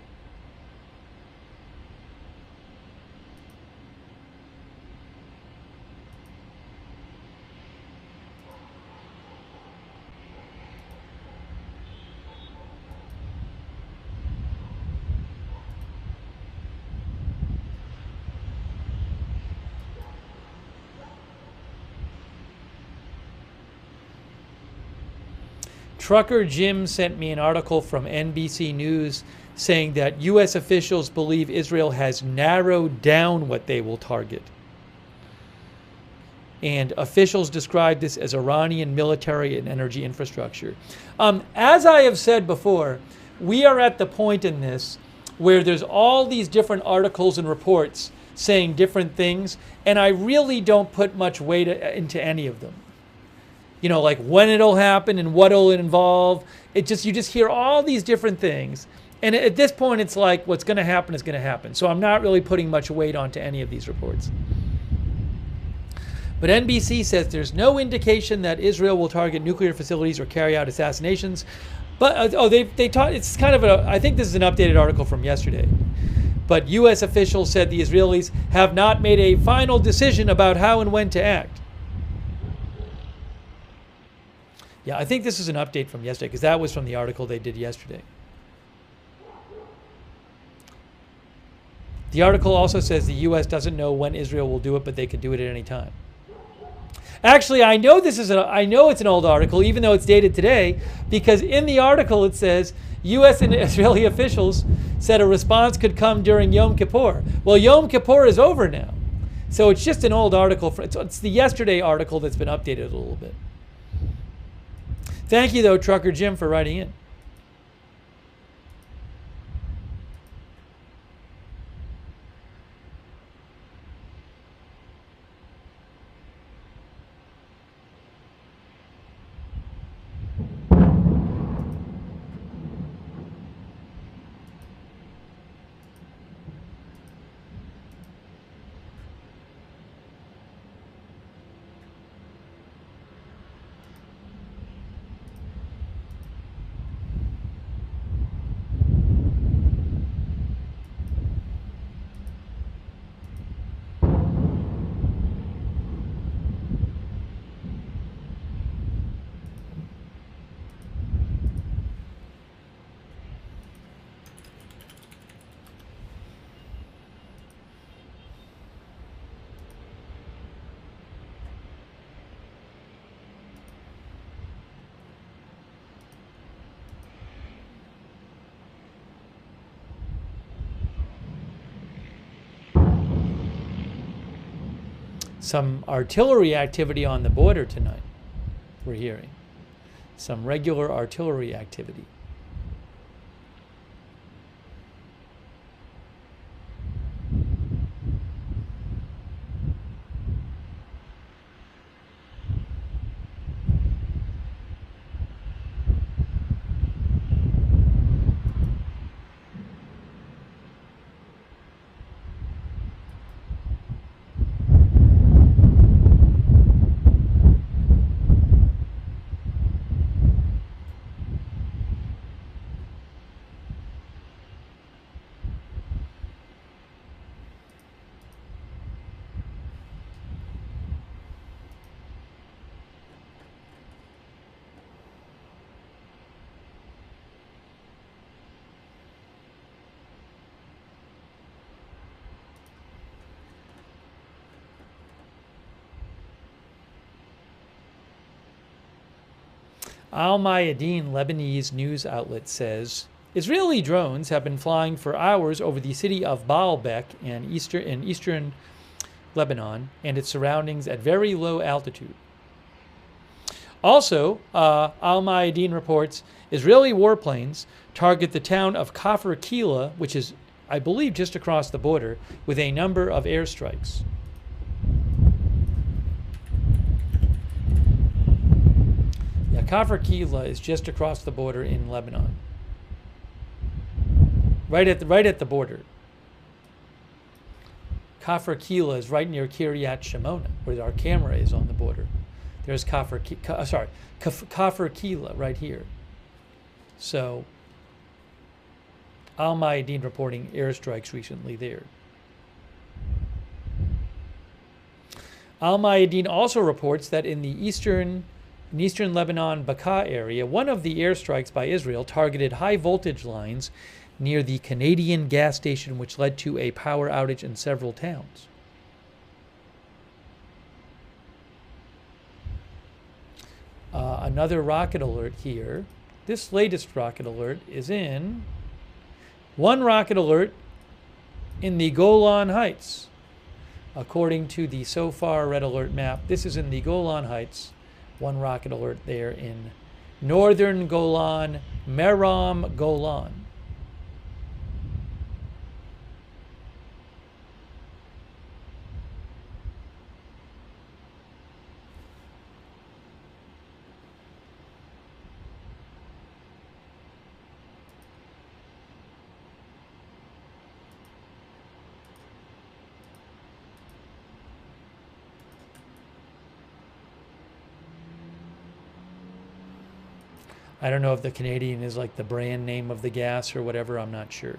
Trucker Jim sent me an article from NBC News saying that U.S. officials believe Israel has narrowed down what they will target. And officials describe this as Iranian military and energy infrastructure. As I have said before, we are at the point in this where there's all these different articles and reports saying different things, and I really don't put much weight into any of them. You know, like when it'll happen and what it'll involve. You just hear all these different things. And at this point, it's like what's going to happen is going to happen. So I'm not really putting much weight onto any of these reports. But NBC says there's no indication that Israel will target nuclear facilities or carry out assassinations. But, they taught, it's kind of I think this is an updated article from yesterday. But U.S. officials said the Israelis have not made a final decision about how and when to act. Yeah, I think this is an update from yesterday because that was from the article they did yesterday. The article also says the U.S. doesn't know when Israel will do it, but they can do it at any time. Actually, I know it's an old article, even though it's dated today, because in the article it says U.S. and Israeli officials said a response could come during Yom Kippur. Well, Yom Kippur is over now, so it's just an old article. It's the yesterday article that's been updated a little bit. Thank you, though, Trucker Jim, for writing in. Some artillery activity on the border tonight, we're hearing. Some regular artillery activity. Al Mayadeen Lebanese news outlet says Israeli drones have been flying for hours over the city of Baalbek in eastern Lebanon and its surroundings at very low altitude. Also, Al Mayadeen reports Israeli warplanes target the town of Kafr Kila, which is, I believe, just across the border, with a number of airstrikes. Yeah, Kafr Kila is just across the border in Lebanon, right at the border. Kafr Kila is right near Kiryat Shimona, where our camera is on the border. There's Kafr Kila right here. So, Al Mayadeen reporting airstrikes recently there. Al Mayadeen also reports that in eastern Lebanon Bekaa area, one of the airstrikes by Israel targeted high voltage lines near the Canadian gas station, which led to a power outage in several towns. Another rocket alert here. This latest rocket alert is one rocket alert in the Golan Heights. According to the so far red alert map, this is in the Golan Heights. One rocket alert there in northern Golan, Meram Golan. I don't know if the Canadian is like the brand name of the gas or whatever, I'm not sure.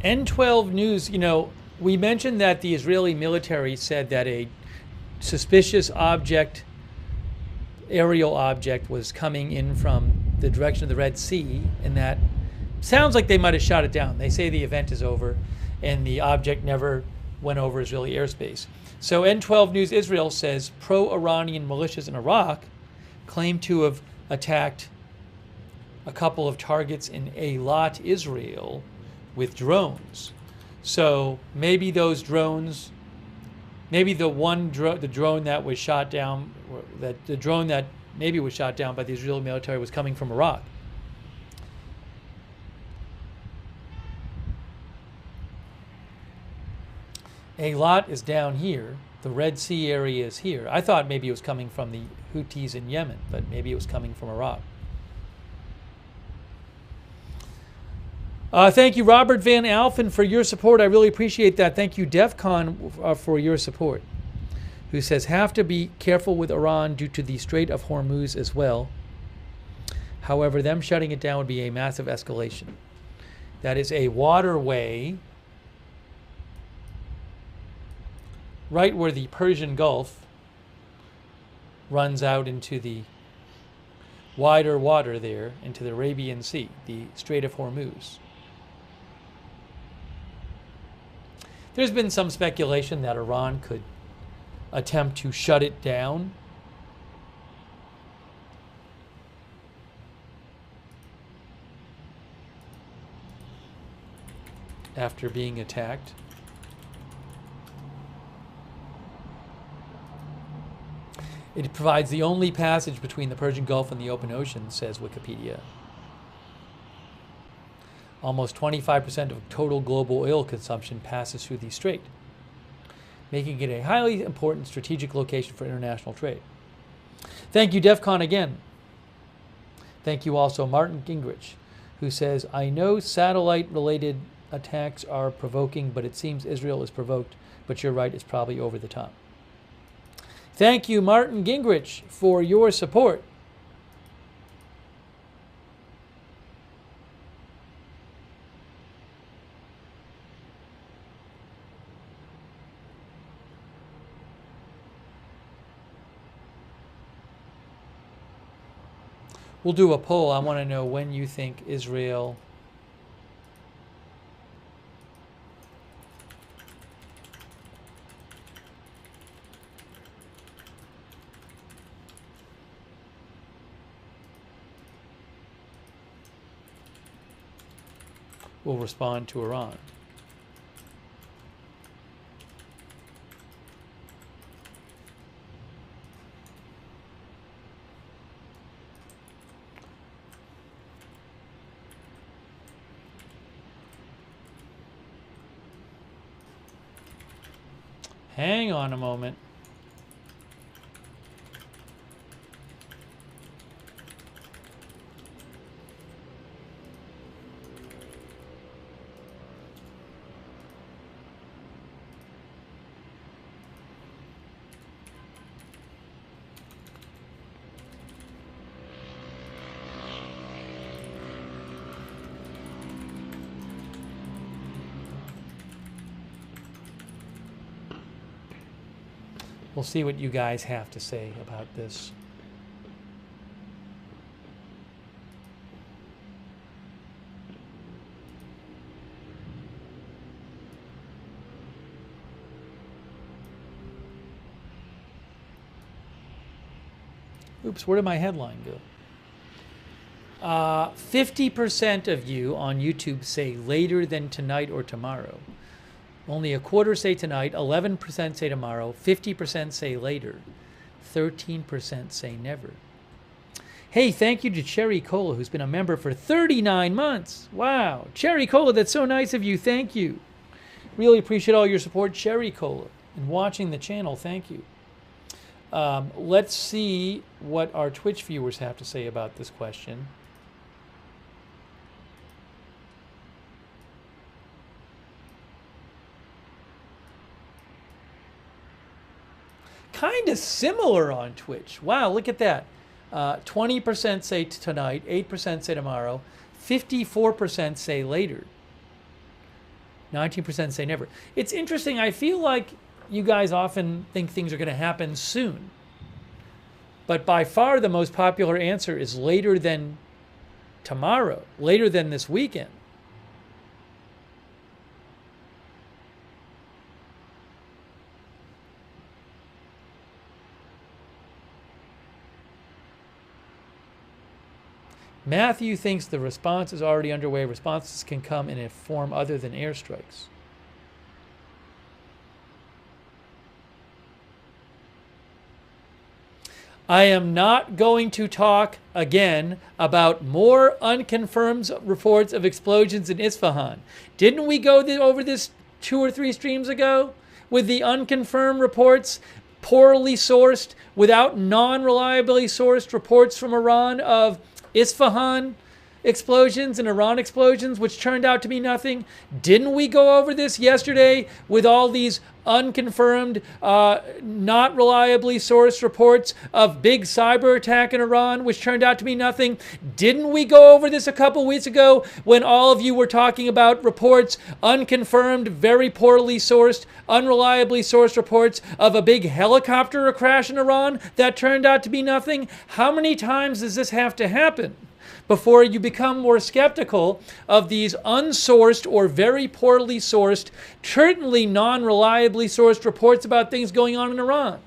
N12 News, we mentioned that the Israeli military said that a suspicious aerial object was coming in from the direction of the Red Sea, and that sounds like they might have shot it down. They say the event is over and the object never went over Israeli airspace. So N12 News Israel says pro-Iranian militias in Iraq claim to have attacked a couple of targets in Eilat, Israel, with drones. So maybe those drones, maybe the drone that was shot down, the drone that maybe was shot down by the Israeli military was coming from Iraq. Eilat is down here. The Red Sea area is here. I thought maybe it was coming from the Houthis in Yemen, but maybe it was coming from Iraq. Thank you, Robert Van Alphen, for your support. I really appreciate that. Thank you, DEFCON, for your support. Who says, have to be careful with Iran due to the Strait of Hormuz as well. However, them shutting it down would be a massive escalation. That is a waterway right where the Persian Gulf runs out into the wider water there, into the Arabian Sea, the Strait of Hormuz. There's been some speculation that Iran could attempt to shut it down. After being attacked. It provides the only passage between the Persian Gulf and the open ocean, says Wikipedia. Almost 25% of total global oil consumption passes through the strait, making it a highly important strategic location for international trade. Thank you, DEFCON, again. Thank you also, Martin Gingrich, who says, I know satellite-related attacks are provoking, but it seems Israel is provoked, but you're right, it's probably over the top. Thank you, Martin Gingrich, for your support. We'll do a poll. I want to know when you think Israel will respond to Iran. Hang on a moment. We'll see what you guys have to say about this. Oops, where did my headline go? 50% of you on YouTube say later than tonight or tomorrow. Only a quarter say tonight, 11% say tomorrow, 50% say later, 13% say never. Hey, thank you to Cherry Cola, who's been a member for 39 months. Wow. Cherry Cola, that's so nice of you. Thank you. Really appreciate all your support, Cherry Cola, and watching the channel. Thank you. Let's see what our Twitch viewers have to say about this question. Kind of similar on Twitch. Wow, look at that. 20% say tonight, 8% say tomorrow, 54% say later, 19% say never. It's interesting. I feel like you guys often think things are going to happen soon. But by far the most popular answer is later than tomorrow, later than this weekend. Matthew thinks the response is already underway. Responses can come in a form other than airstrikes. I am not going to talk again about more unconfirmed reports of explosions in Isfahan. Didn't we go over this 2 or 3 streams ago? with the unconfirmed reports, poorly sourced, without non-reliably sourced reports from Iran of Isfahan explosions and Iran explosions, which turned out to be nothing? Didn't we go over this yesterday with all these unconfirmed, not reliably sourced reports of big cyber attack in Iran, which turned out to be nothing? Didn't we go over this a couple weeks ago when all of you were talking about reports, unconfirmed, very poorly sourced, unreliably sourced reports of a big helicopter crash in Iran that turned out to be nothing? How many times does this have to happen before you become more skeptical of these unsourced or very poorly sourced, certainly non-reliably sourced reports about things going on in Iran?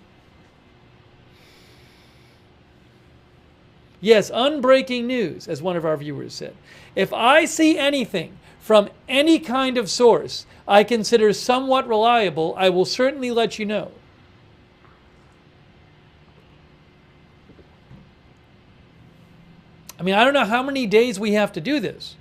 Yes, unbreaking news, as one of our viewers said. If I see anything from any kind of source I consider somewhat reliable, I will certainly let you know. I mean, I don't know how many days we have to do this.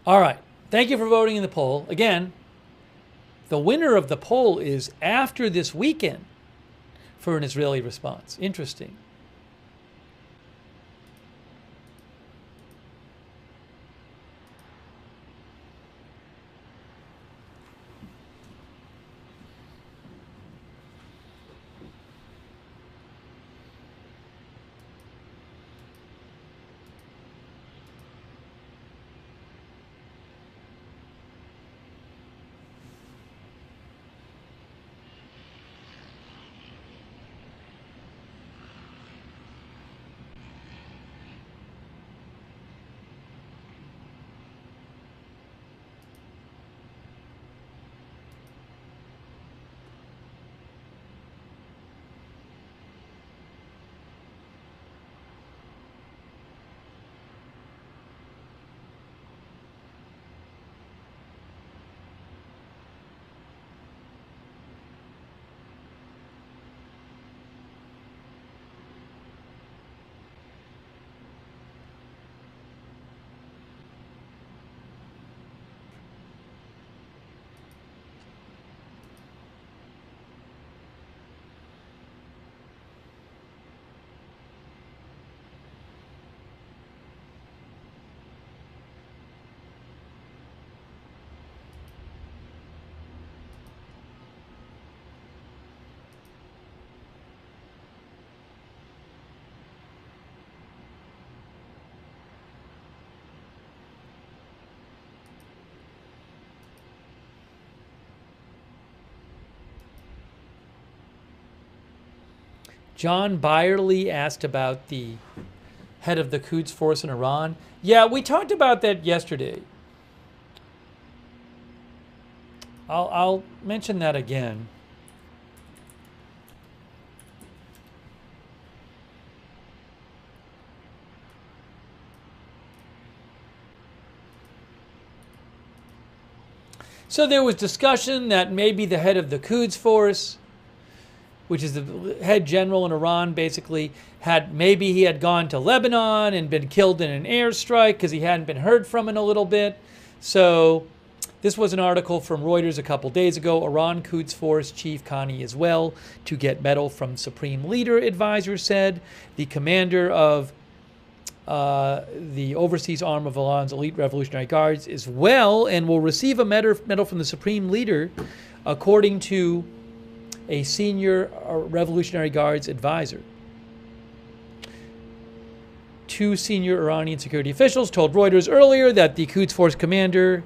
All right. Thank you for voting in the poll. Again, the winner of the poll is after this weekend for an Israeli response. Interesting. John Byerly asked about the head of the Quds force in Iran. Yeah, we talked about that yesterday. I'll mention that again. So there was discussion that maybe the head of the Quds force, which is the head general in Iran, basically, maybe he had gone to Lebanon and been killed in an airstrike because he hadn't been heard from in a little bit. So this was an article from Reuters a couple days ago. Iran Quds Force Chief Khani is well to get medal from Supreme Leader, advisor said. The commander of the overseas arm of Iran's elite Revolutionary Guards is well and will receive a medal from the Supreme Leader, according to a senior Revolutionary Guards advisor. Two senior Iranian security officials told Reuters earlier that the Quds Force commander,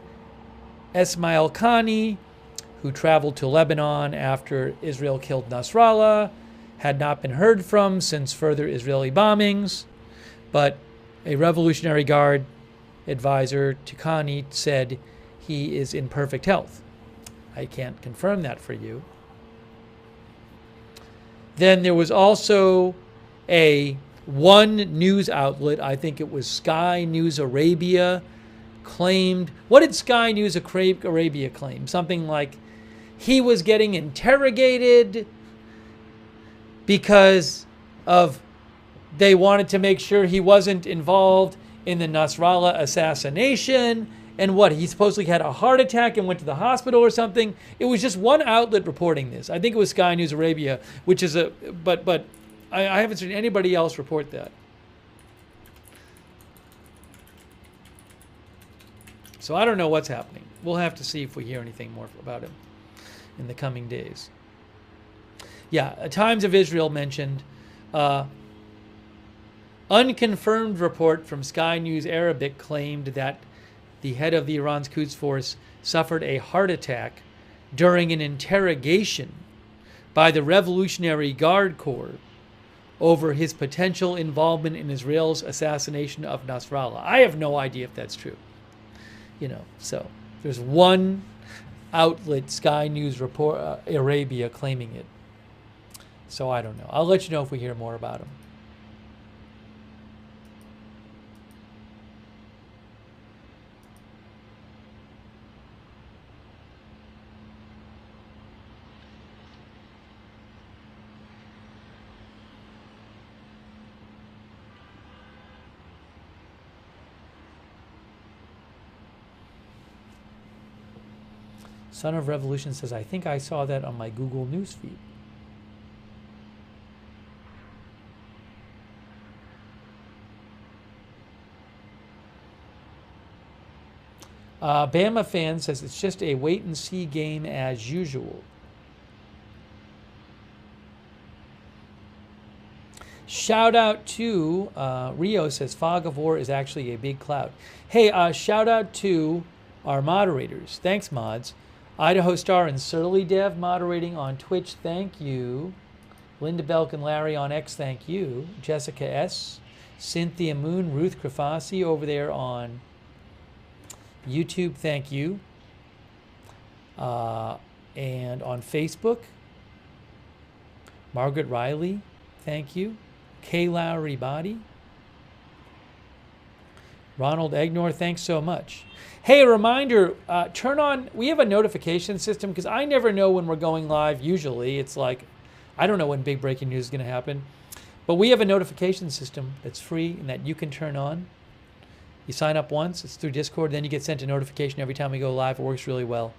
Esmail Khani, who traveled to Lebanon after Israel killed Nasrallah, had not been heard from since further Israeli bombings, but a Revolutionary Guard advisor to Khani said he is in perfect health. I can't confirm that for you. Then there was also one news outlet, I think it was Sky News Arabia, claimed, what did Sky News Arabia claim? Something like he was getting interrogated because they wanted to make sure he wasn't involved in the Nasrallah assassination, and he supposedly had a heart attack and went to the hospital or something. It was just one outlet reporting this. I think it was Sky News Arabia, which is but I haven't seen anybody else report that. So I don't know what's happening. We'll have to see if we hear anything more about him in the coming days. Yeah, Times of Israel mentioned unconfirmed report from Sky News Arabic claimed that the head of the Iran's Quds Force suffered a heart attack during an interrogation by the Revolutionary Guard Corps over his potential involvement in Israel's assassination of Nasrallah. I have no idea if that's true. So there's one outlet, Sky News Arabia, claiming it. So I don't know. I'll let you know if we hear more about him. Son of Revolution says, I think I saw that on my Google News feed. Bama fan says it's just a wait-and-see game as usual. Shout out to Rio says fog of war is actually a big cloud. Hey, shout out to our moderators. Thanks, mods. Idaho Star and Surly Dev moderating on Twitch. Thank you. Linda Belk and Larry on X. Thank you. Jessica S. Cynthia Moon, Ruth Krafasi over there on YouTube. Thank you. And on Facebook, Margaret Riley. Thank you. Kay Lowry Body. Ronald Egnor, thanks so much. Hey, a reminder, turn on, we have a notification system because I never know when we're going live. Usually it's like, I don't know when big breaking news is going to happen. But we have a notification system that's free and that you can turn on. You sign up once, it's through Discord, then you get sent a notification every time we go live. It works really well.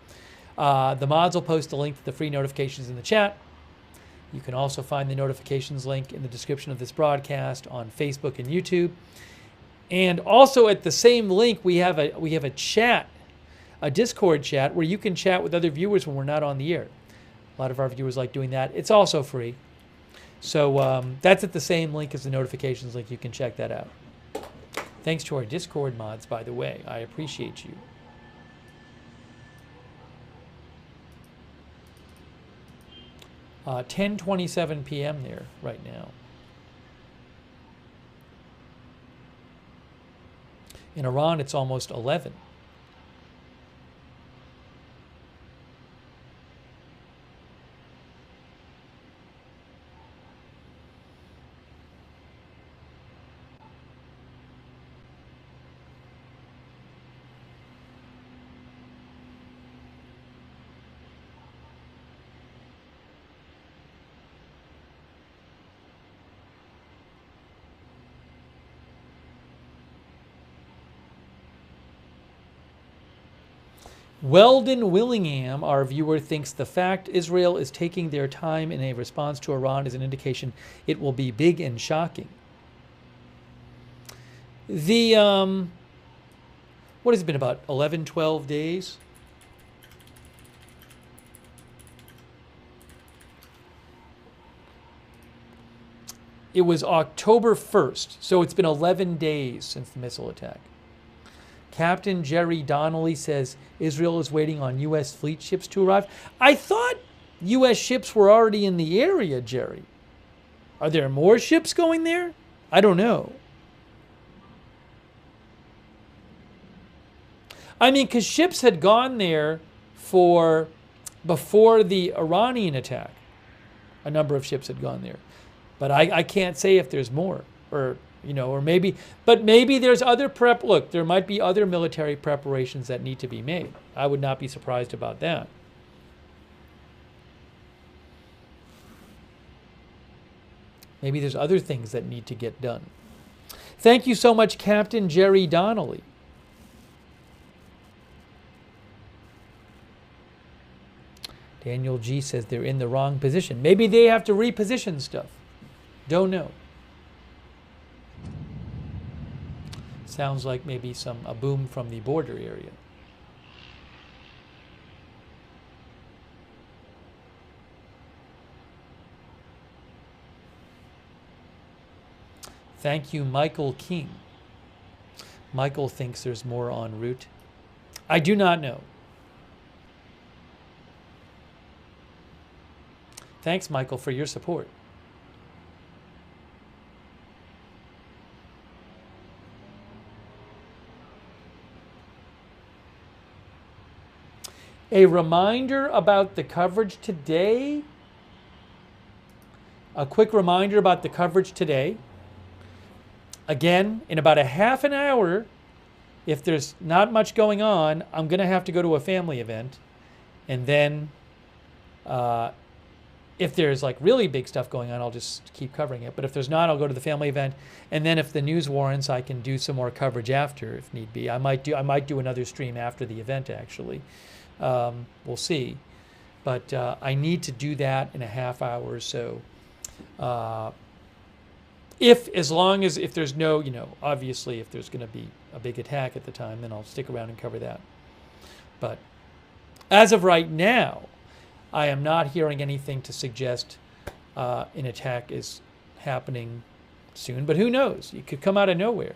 The mods will post a link to the free notifications in the chat. You can also find the notifications link in the description of this broadcast on Facebook and YouTube. And also at the same link, we have a chat, a Discord chat, where you can chat with other viewers when we're not on the air. A lot of our viewers like doing that. It's also free. So that's at the same link as the notifications link. You can check that out. Thanks to our Discord mods, by the way. I appreciate you. Uh, 10:27 p.m. there right now. In Iran, it's almost 11. Weldon Willingham, our viewer, thinks the fact Israel is taking their time in a response to Iran is an indication it will be big and shocking. The, what has it been, about 11, 12 days? It was October 1st, so it's been 11 days since the missile attack. Captain Jerry Donnelly says Israel is waiting on U.S. fleet ships to arrive. I thought U.S. ships were already in the area, Jerry. Are there more ships going there? I don't know. I mean, because ships had gone there before the Iranian attack. A number of ships had gone there. But I can't say if there's more. Or or maybe there's other prep. Look, there might be other military preparations that need to be made. I would not be surprised about that. Maybe there's other things that need to get done. Thank you so much, Captain Jerry Donnelly. Daniel G says they're in the wrong position. Maybe they have to reposition stuff. Don't know. Sounds like maybe a boom from the border area. Thank you, Michael King. Michael thinks there's more en route. I do not know. Thanks, Michael, for your support. A reminder about the coverage today. A quick reminder about the coverage today. Again, in about a half an hour, if there's not much going on, I'm going to have to go to a family event. And then if there's like really big stuff going on, I'll just keep covering it. But if there's not, I'll go to the family event. And then if the news warrants, I can do some more coverage after if need be. I might do another stream after the event, actually. We'll see. But I need to do that in a half hour or so. If there's no, obviously if there's going to be a big attack at the time, then I'll stick around and cover that. But as of right now, I am not hearing anything to suggest an attack is happening soon. But who knows? It could come out of nowhere.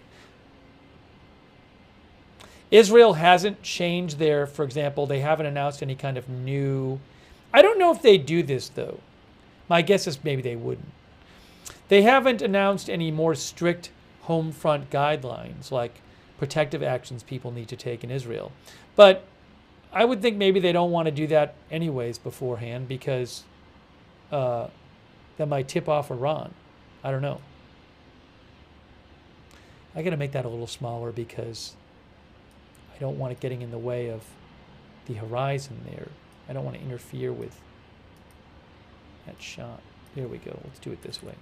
Israel hasn't changed for example, they haven't announced any kind of new. I don't know if they do this, though. My guess is maybe they wouldn't. They haven't announced any more strict home front guidelines, like protective actions people need to take in Israel. But I would think maybe they don't want to do that anyways beforehand because that might tip off Iran. I don't know. I got to make that a little smaller because I don't want it getting in the way of the horizon there. I don't want to interfere with that shot. There we go. Let's do it this way.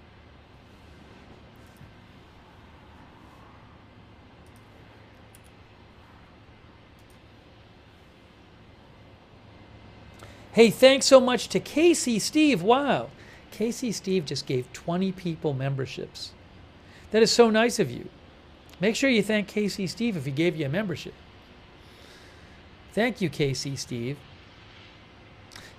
Hey, thanks so much to Casey Steve. Wow. Casey Steve just gave 20 people memberships. That is so nice of you. Make sure you thank Casey Steve if he gave you a membership. Thank you, Casey Steve.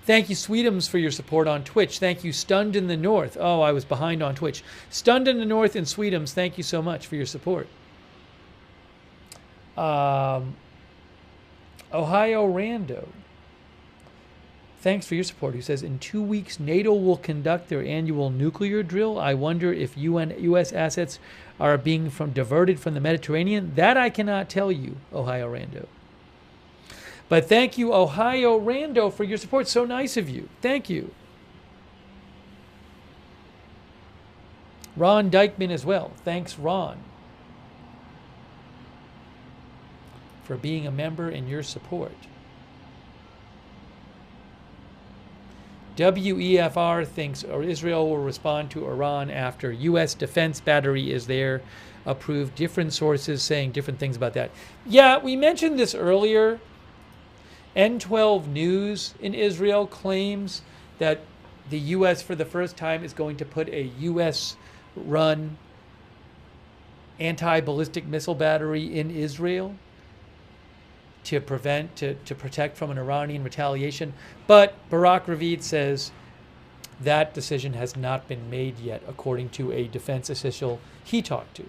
Thank you, Sweetums, for your support on Twitch. Thank you, Stunned in the North. Oh, I was behind on Twitch. Stunned in the North and Sweetums, thank you so much for your support. Ohio Rando. Thanks for your support. Who says, in 2 weeks, NATO will conduct their annual nuclear drill. I wonder if U.S. assets are being diverted from the Mediterranean. That I cannot tell you, Ohio Rando. But thank you, Ohio Rando, for your support. So nice of you. Thank you. Ron Dykeman as well. Thanks, Ron, for being a member and your support. WEFR thinks Israel will respond to Iran after U.S. defense battery is there. Approved. Different sources saying different things about that. Yeah, we mentioned this earlier. N12 News in Israel claims that the U.S. for the first time is going to put a U.S.-run anti-ballistic missile battery in Israel to protect from an Iranian retaliation. But Barak Ravid says that decision has not been made yet, according to a defense official he talked to.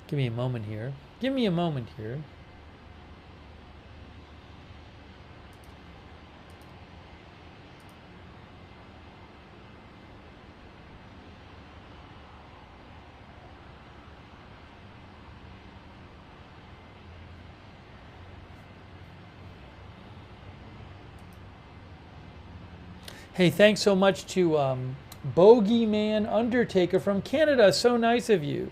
Give me a moment here. Give me a moment here. Hey, thanks so much to Bogeyman Undertaker from Canada. So nice of you.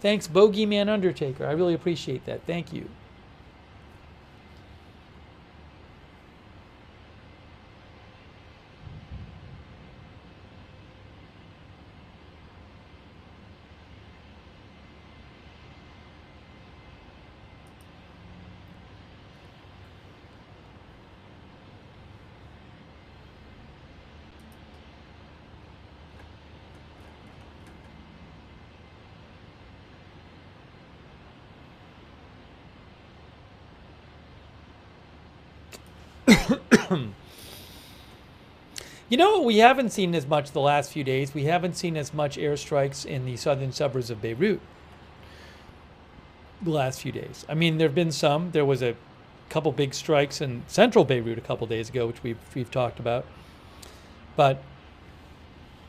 Thanks, Bogeyman Undertaker. I really appreciate that. Thank you. You know what we haven't seen as much the last few days? We haven't seen as much airstrikes in the southern suburbs of Beirut the last few days. I mean, there have been some. There was a couple big strikes in central Beirut a couple days ago, which we've talked about. But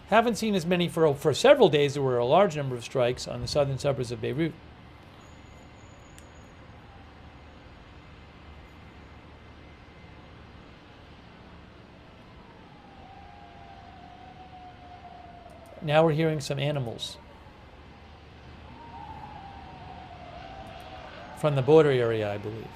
haven't seen as many for several days. There were a large number of strikes on the southern suburbs of Beirut. Now we're hearing some animals from the border area, I believe.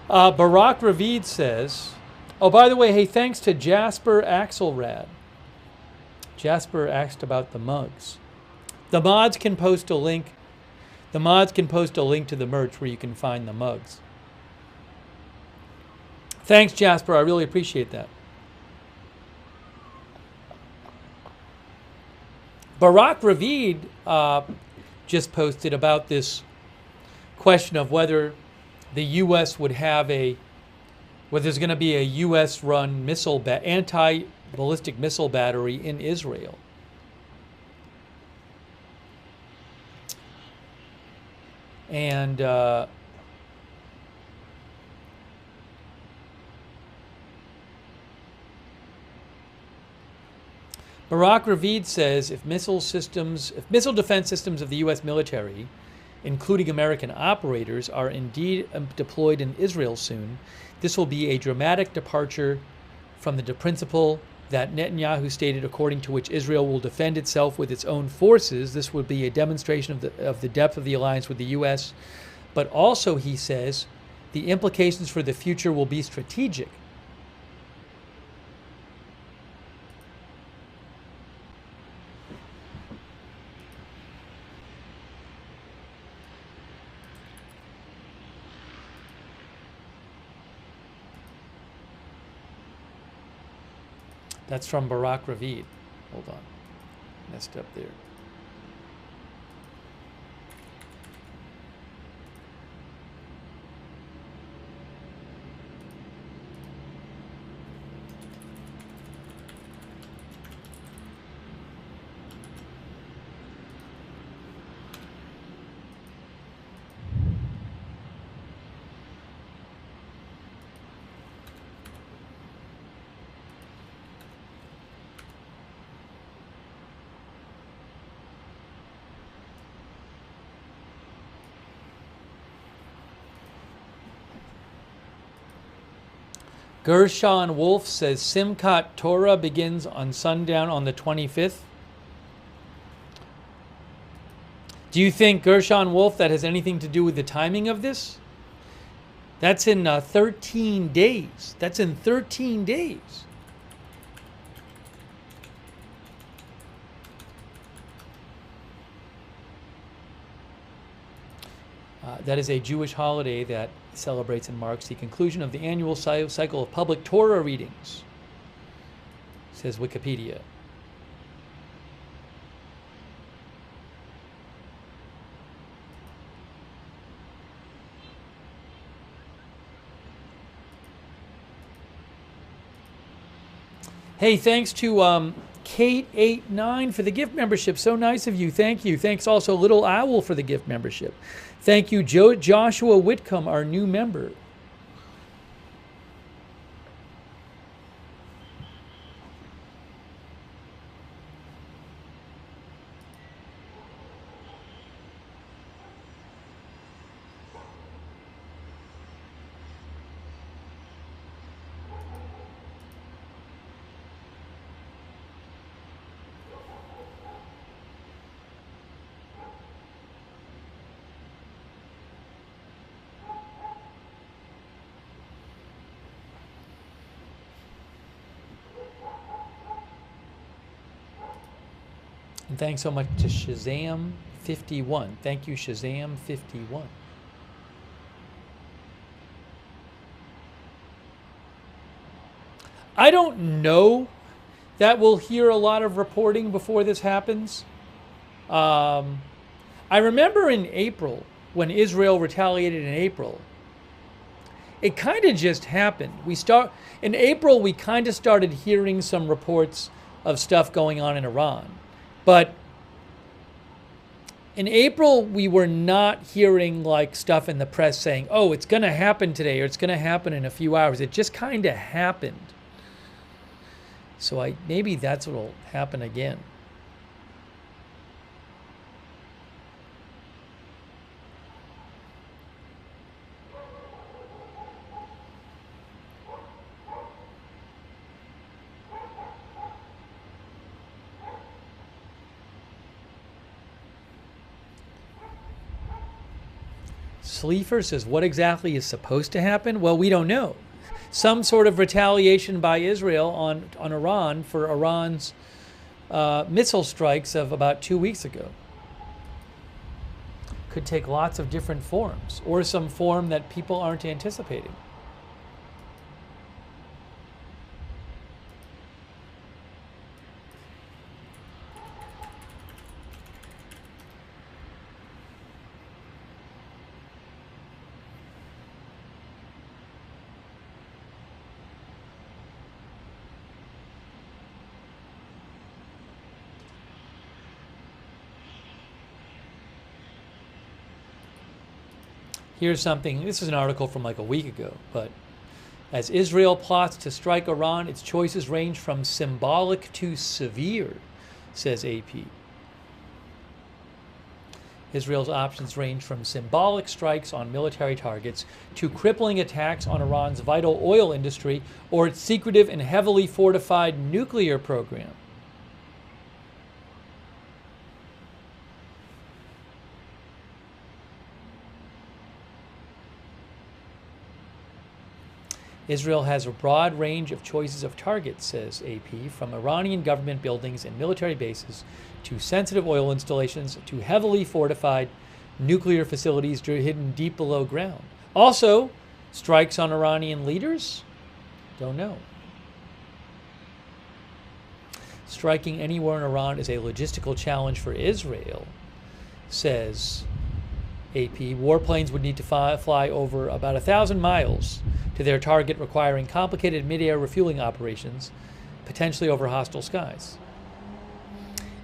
Barack Ravid says, oh, by the way, hey, thanks to Jasper Axelrad. Jasper asked about the mugs. The mods can post a link. The mods can post a link to the merch where you can find the mugs. Thanks, Jasper. I really appreciate that. Barack Ravid just posted about this question of whether the U.S. would have whether there's going to be a U.S.-run anti-ballistic missile battery in Israel. And Barack Ravid says if missile defense systems of the U.S. military, including American operators, are indeed deployed in Israel soon, this will be a dramatic departure from the principle that Netanyahu stated, according to which Israel will defend itself with its own forces. This would be a demonstration of the depth of the alliance with the U.S. But also, he says, the implications for the future will be strategic. That's from Barack Ravid. Hold on. Messed up there. Gershon Wolf says Simchat Torah begins on sundown on the 25th. Do you think, Gershon Wolf, that has anything to do with the timing of this? That's in 13 days. That's in 13 days. That is a Jewish holiday that celebrates and marks the conclusion of the annual cycle of public Torah readings, says Wikipedia. Hey, thanks to Kate89 for the gift membership. So nice of you. Thank you. Thanks also Little Owl for the gift membership. Thank you, Joshua Whitcomb, our new member. And thanks so much to Shazam51. Thank you, Shazam51. I don't know that we'll hear a lot of reporting before this happens. I remember in April, when Israel retaliated in April, it kind of just happened. In April, we kind of started hearing some reports of stuff going on in Iran. But in April, we were not hearing like stuff in the press saying, oh, it's going to happen today or it's going to happen in a few hours. It just kind of happened. So maybe that's what will happen again. Sleefer says, what exactly is supposed to happen? Well, we don't know. Some sort of retaliation by Israel on Iran for Iran's missile strikes of about 2 weeks ago. Could take lots of different forms, or some form that people aren't anticipating. Here's something, this is an article from like a week ago, but as Israel plots to strike Iran, its choices range from symbolic to severe, says AP. Israel's options range from symbolic strikes on military targets to crippling attacks on Iran's vital oil industry or its secretive and heavily fortified nuclear program. Israel has a broad range of choices of targets, says AP, from Iranian government buildings and military bases to sensitive oil installations to heavily fortified nuclear facilities hidden deep below ground. Also, strikes on Iranian leaders? Don't know. Striking anywhere in Iran is a logistical challenge for Israel, says AP. Warplanes would need to fly over about 1,000 miles to their target, requiring complicated mid-air refueling operations, potentially over hostile skies.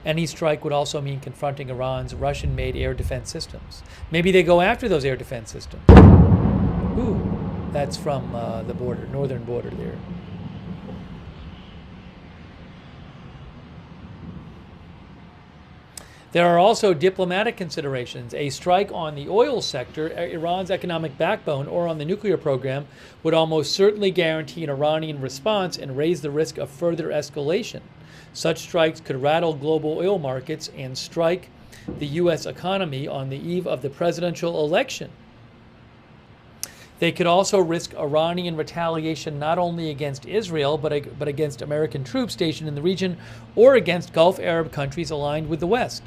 Any strike would also mean confronting Iran's Russian-made air defense systems. Maybe they go after those air defense systems. Ooh, that's from the border, northern border there. There are also diplomatic considerations. A strike on the oil sector, Iran's economic backbone, or on the nuclear program would almost certainly guarantee an Iranian response and raise the risk of further escalation. Such strikes could rattle global oil markets and strike the U.S. economy on the eve of the presidential election. They could also risk Iranian retaliation not only against Israel, but against American troops stationed in the region or against Gulf Arab countries aligned with the West.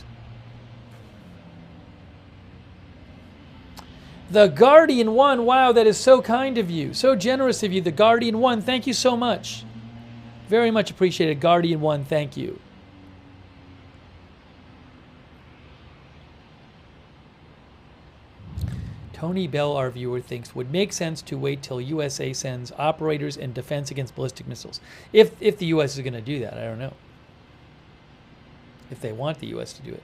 The Guardian 1, wow, that is so kind of you, so generous of you. The Guardian 1, thank you so much. Very much appreciated. Guardian 1, thank you. Tony Bell, our viewer, thinks would make sense to wait till USA sends operators in defense against ballistic missiles. If the U.S. is going to do that, I don't know. If they want the U.S. to do it.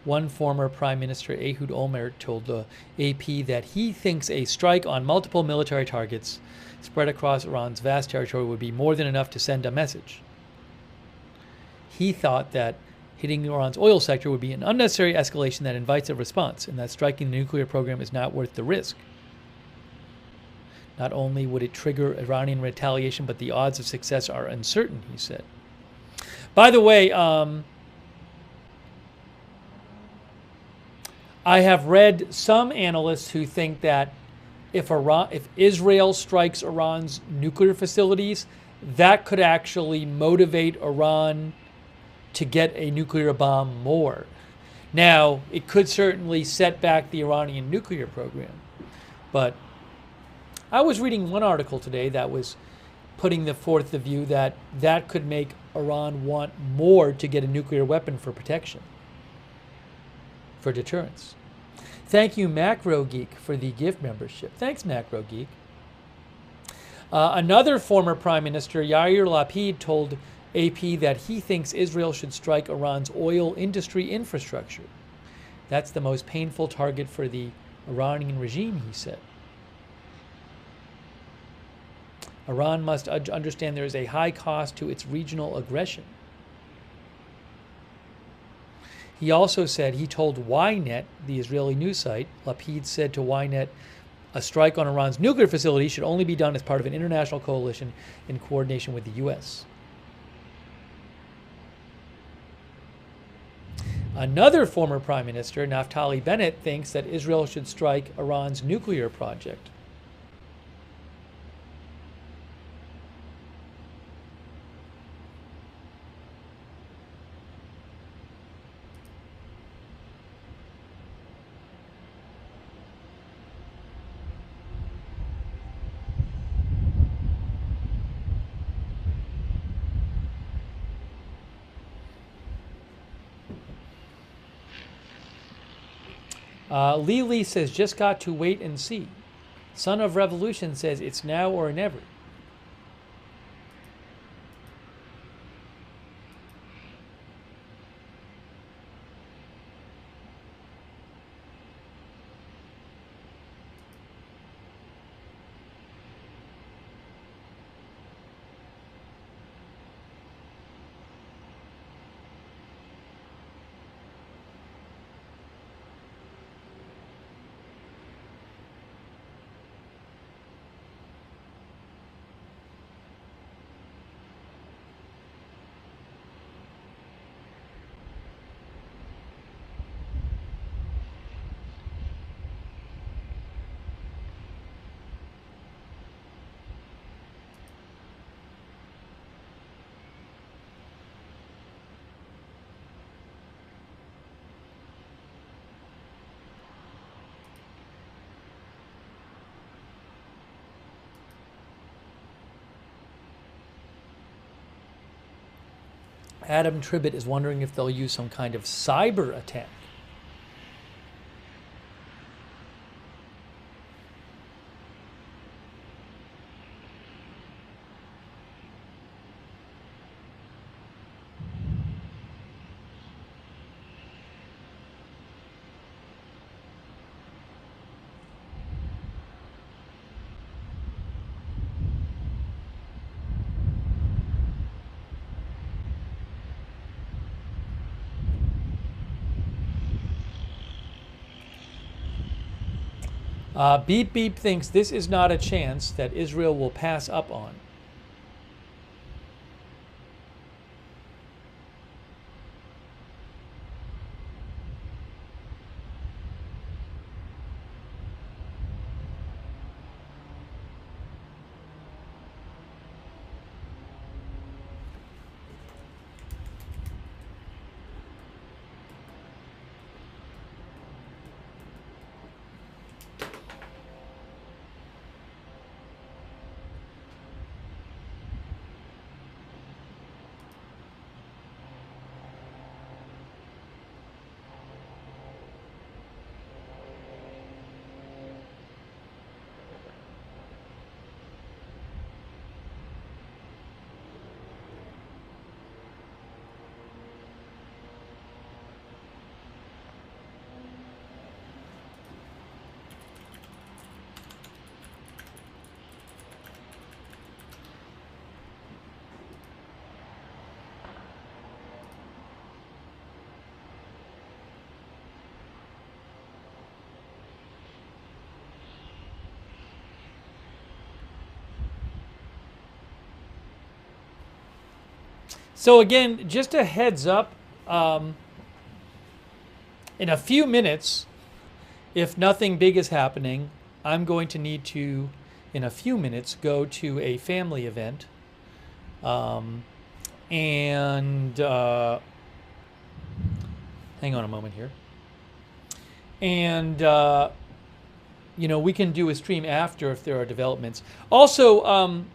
One former Prime Minister, Ehud Olmert, told the AP that he thinks a strike on multiple military targets spread across Iran's vast territory would be more than enough to send a message. He thought that hitting Iran's oil sector would be an unnecessary escalation that invites a response, and that striking the nuclear program is not worth the risk. Not only would it trigger Iranian retaliation, but the odds of success are uncertain, he said. By the way, I have read some analysts who think that if Israel strikes Iran's nuclear facilities, that could actually motivate Iran to get a nuclear bomb more. Now, it could certainly set back the Iranian nuclear program. But I was reading one article today that was putting forth the view that that could make Iran want more to get a nuclear weapon for protection, for deterrence. Thank you, Macro Geek, for the gift membership. Thanks, Macro Geek. Another former Prime Minister, Yair Lapid, told AP that he thinks Israel should strike Iran's oil industry infrastructure. That's the most painful target for the Iranian regime, he said. Iran must understand there is a high cost to its regional aggression. He also said, he told Ynet, the Israeli news site, Lapid said to Ynet, a strike on Iran's nuclear facility should only be done as part of an international coalition in coordination with the U.S. Another former prime minister, Naftali Bennett, thinks that Israel should strike Iran's nuclear project. Lily says, just got to wait and see. Son of Revolution says, it's now or never. Adam Tribbett is wondering if they'll use some kind of cyber attack. Beep Beep thinks this is not a chance that Israel will pass up on. So again, just a heads up, in a few minutes, if nothing big is happening, I'm going to need to, in a few minutes, go to a family event. And hang on a moment here. And, we can do a stream after if there are developments. Also,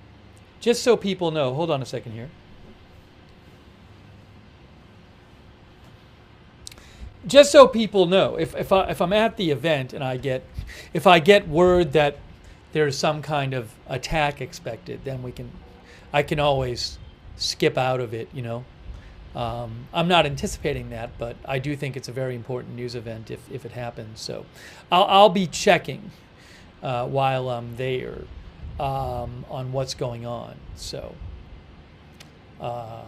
just so people know, hold on a second here. Just so people know, if I'm at the event and if I get word that there's some kind of attack expected, then I can always skip out of it. I'm not anticipating that, but I do think it's a very important news event if it happens. So I'll be checking while I'm there on what's going on. So not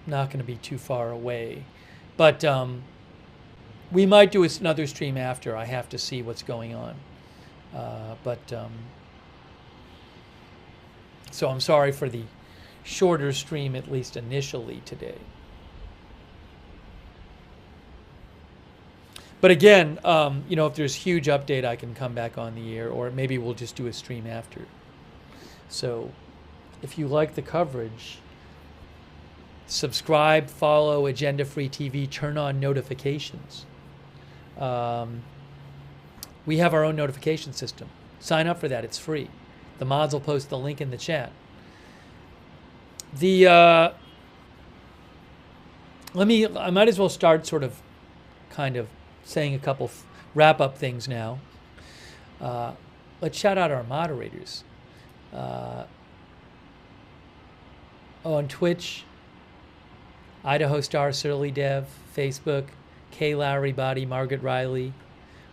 going to be too far away. But we might do another stream after. I have to see what's going on. So I'm sorry for the shorter stream, at least initially today. But again, if there's huge update, I can come back on the air, or maybe we'll just do a stream after. So if you like the coverage, subscribe, follow Agenda Free TV, turn on notifications. We have our own notification system. Sign up for that, it's free. The mods will post the link in the chat. I might as well start kind of saying a couple wrap-up things now. Let's shout out our moderators. On Twitch, Idaho Star, Surly Dev, Facebook, Kay Lowry Body, Margaret Riley,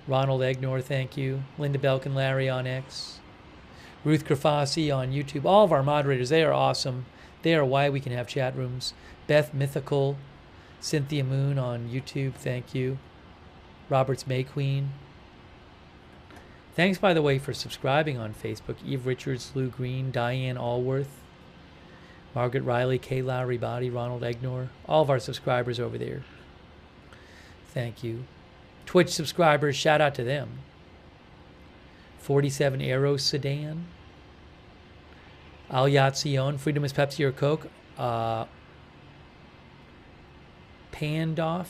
Ronald Egnor, thank you, Linda Belkin, Larry on X, Ruth Grafasi on YouTube. All of our moderators, they are awesome. They are why we can have chat rooms. Beth Mythical, Cynthia Moon on YouTube, thank you. Roberts May Queen. Thanks, by the way, for subscribing on Facebook. Eve Richards, Lou Green, Diane Allworth, Margaret Riley, Kay Lowry Body, Ronald Egnor, all of our subscribers over there. Thank you. Twitch subscribers, shout out to them. 47 Aero Sedan. Al Yatsion, Freedom is Pepsi or Coke. Pandoff.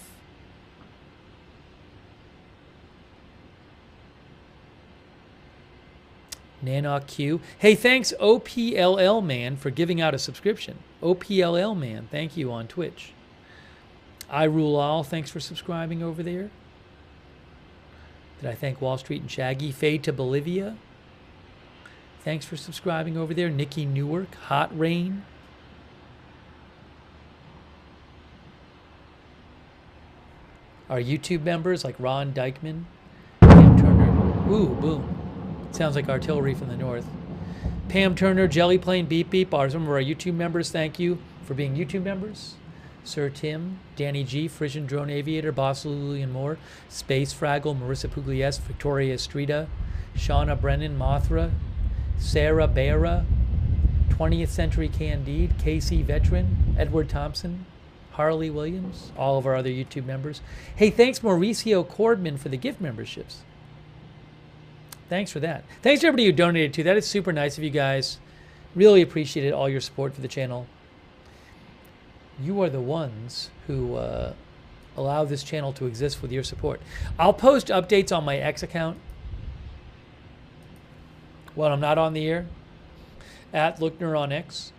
Nanok Q. Hey, thanks OPLL Man for giving out a subscription. OPLL Man, thank you on Twitch. I Rule All, thanks for subscribing over there. Did I thank Wall Street and Shaggy? Fade to Bolivia, thanks for subscribing over there. Nikki Newark, Hot Rain. Our YouTube members like Ron Dykman, Pam Turner. Ooh, boom. Sounds like artillery from the north. Pam Turner, Jelly Plane, Beep Beep, are some of our YouTube members. Thank you for being YouTube members. Sir Tim, Danny G, Frisian Drone Aviator, Boss Lulu and more, Space Fraggle, Marissa Pugliese, Victoria Estrida, Shauna Brennan, Mothra, Sarah Beara, 20th Century Candide, Casey Veteran, Edward Thompson, Harley Williams, all of our other YouTube members. Hey, thanks Mauricio Cordman for the gift memberships. Thanks for that. Thanks to everybody who donated too. That is super nice of you guys. Really appreciated all your support for the channel. You are the ones who allow this channel to exist with your support. I'll post updates on my X account when I'm not on the air, at Lookner on X.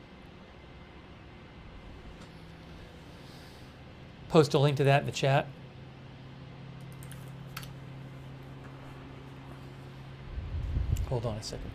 Post a link to that in the chat. Hold on a second.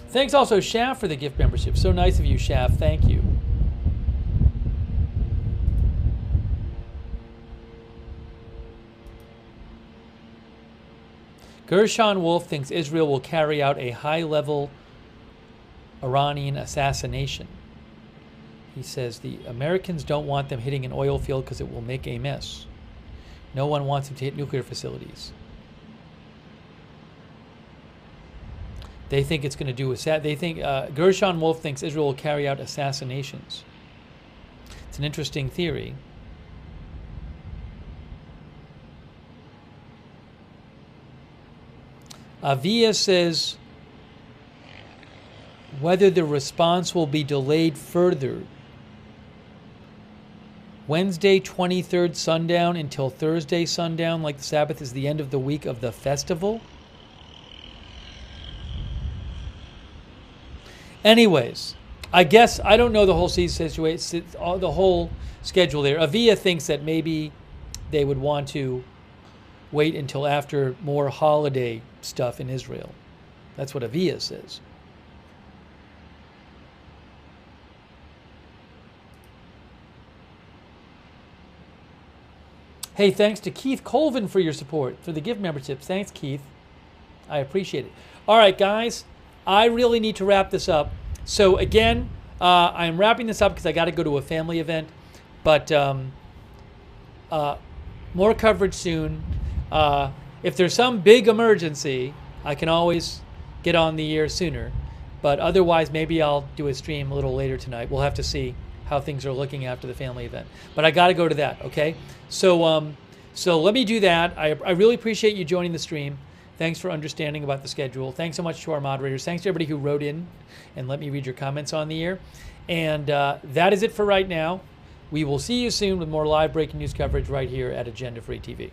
Thanks also, Shaft, for the gift membership. So nice of you, Shaft. Thank you. Gershon Wolf thinks Israel will carry out a high-level Iranian assassination. He says the Americans don't want them hitting an oil field because it will make a mess. No one wants them to hit nuclear facilities. They think it's going to do they think Gershon Wolf thinks Israel will carry out assassinations. It's an interesting theory. Avia says whether the response will be delayed further. Wednesday 23rd sundown until Thursday sundown, like the Sabbath is the end of the week of the festival. Anyways, I guess I don't know the whole situation, the whole schedule there. Avia thinks that maybe they would want to wait until after more holiday stuff in Israel. That's what Avia says. Hey, thanks to Keith Colvin for your support, for the gift memberships. Thanks, Keith. I appreciate it. All right, guys, I really need to wrap this up. So again, I'm wrapping this up because I got to go to a family event, but more coverage soon. If there's some big emergency, I can always get on the air sooner, but otherwise maybe I'll do a stream a little later tonight. We'll have to see how things are looking after the family event, but I got to go to that. Okay, so let me do that. I really appreciate you joining the stream. Thanks for understanding about the schedule. Thanks so much to our moderators. Thanks to everybody who wrote in and let me read your comments on the air. And that is it for right now. We will see you soon with more live breaking news coverage right here at Agenda Free TV.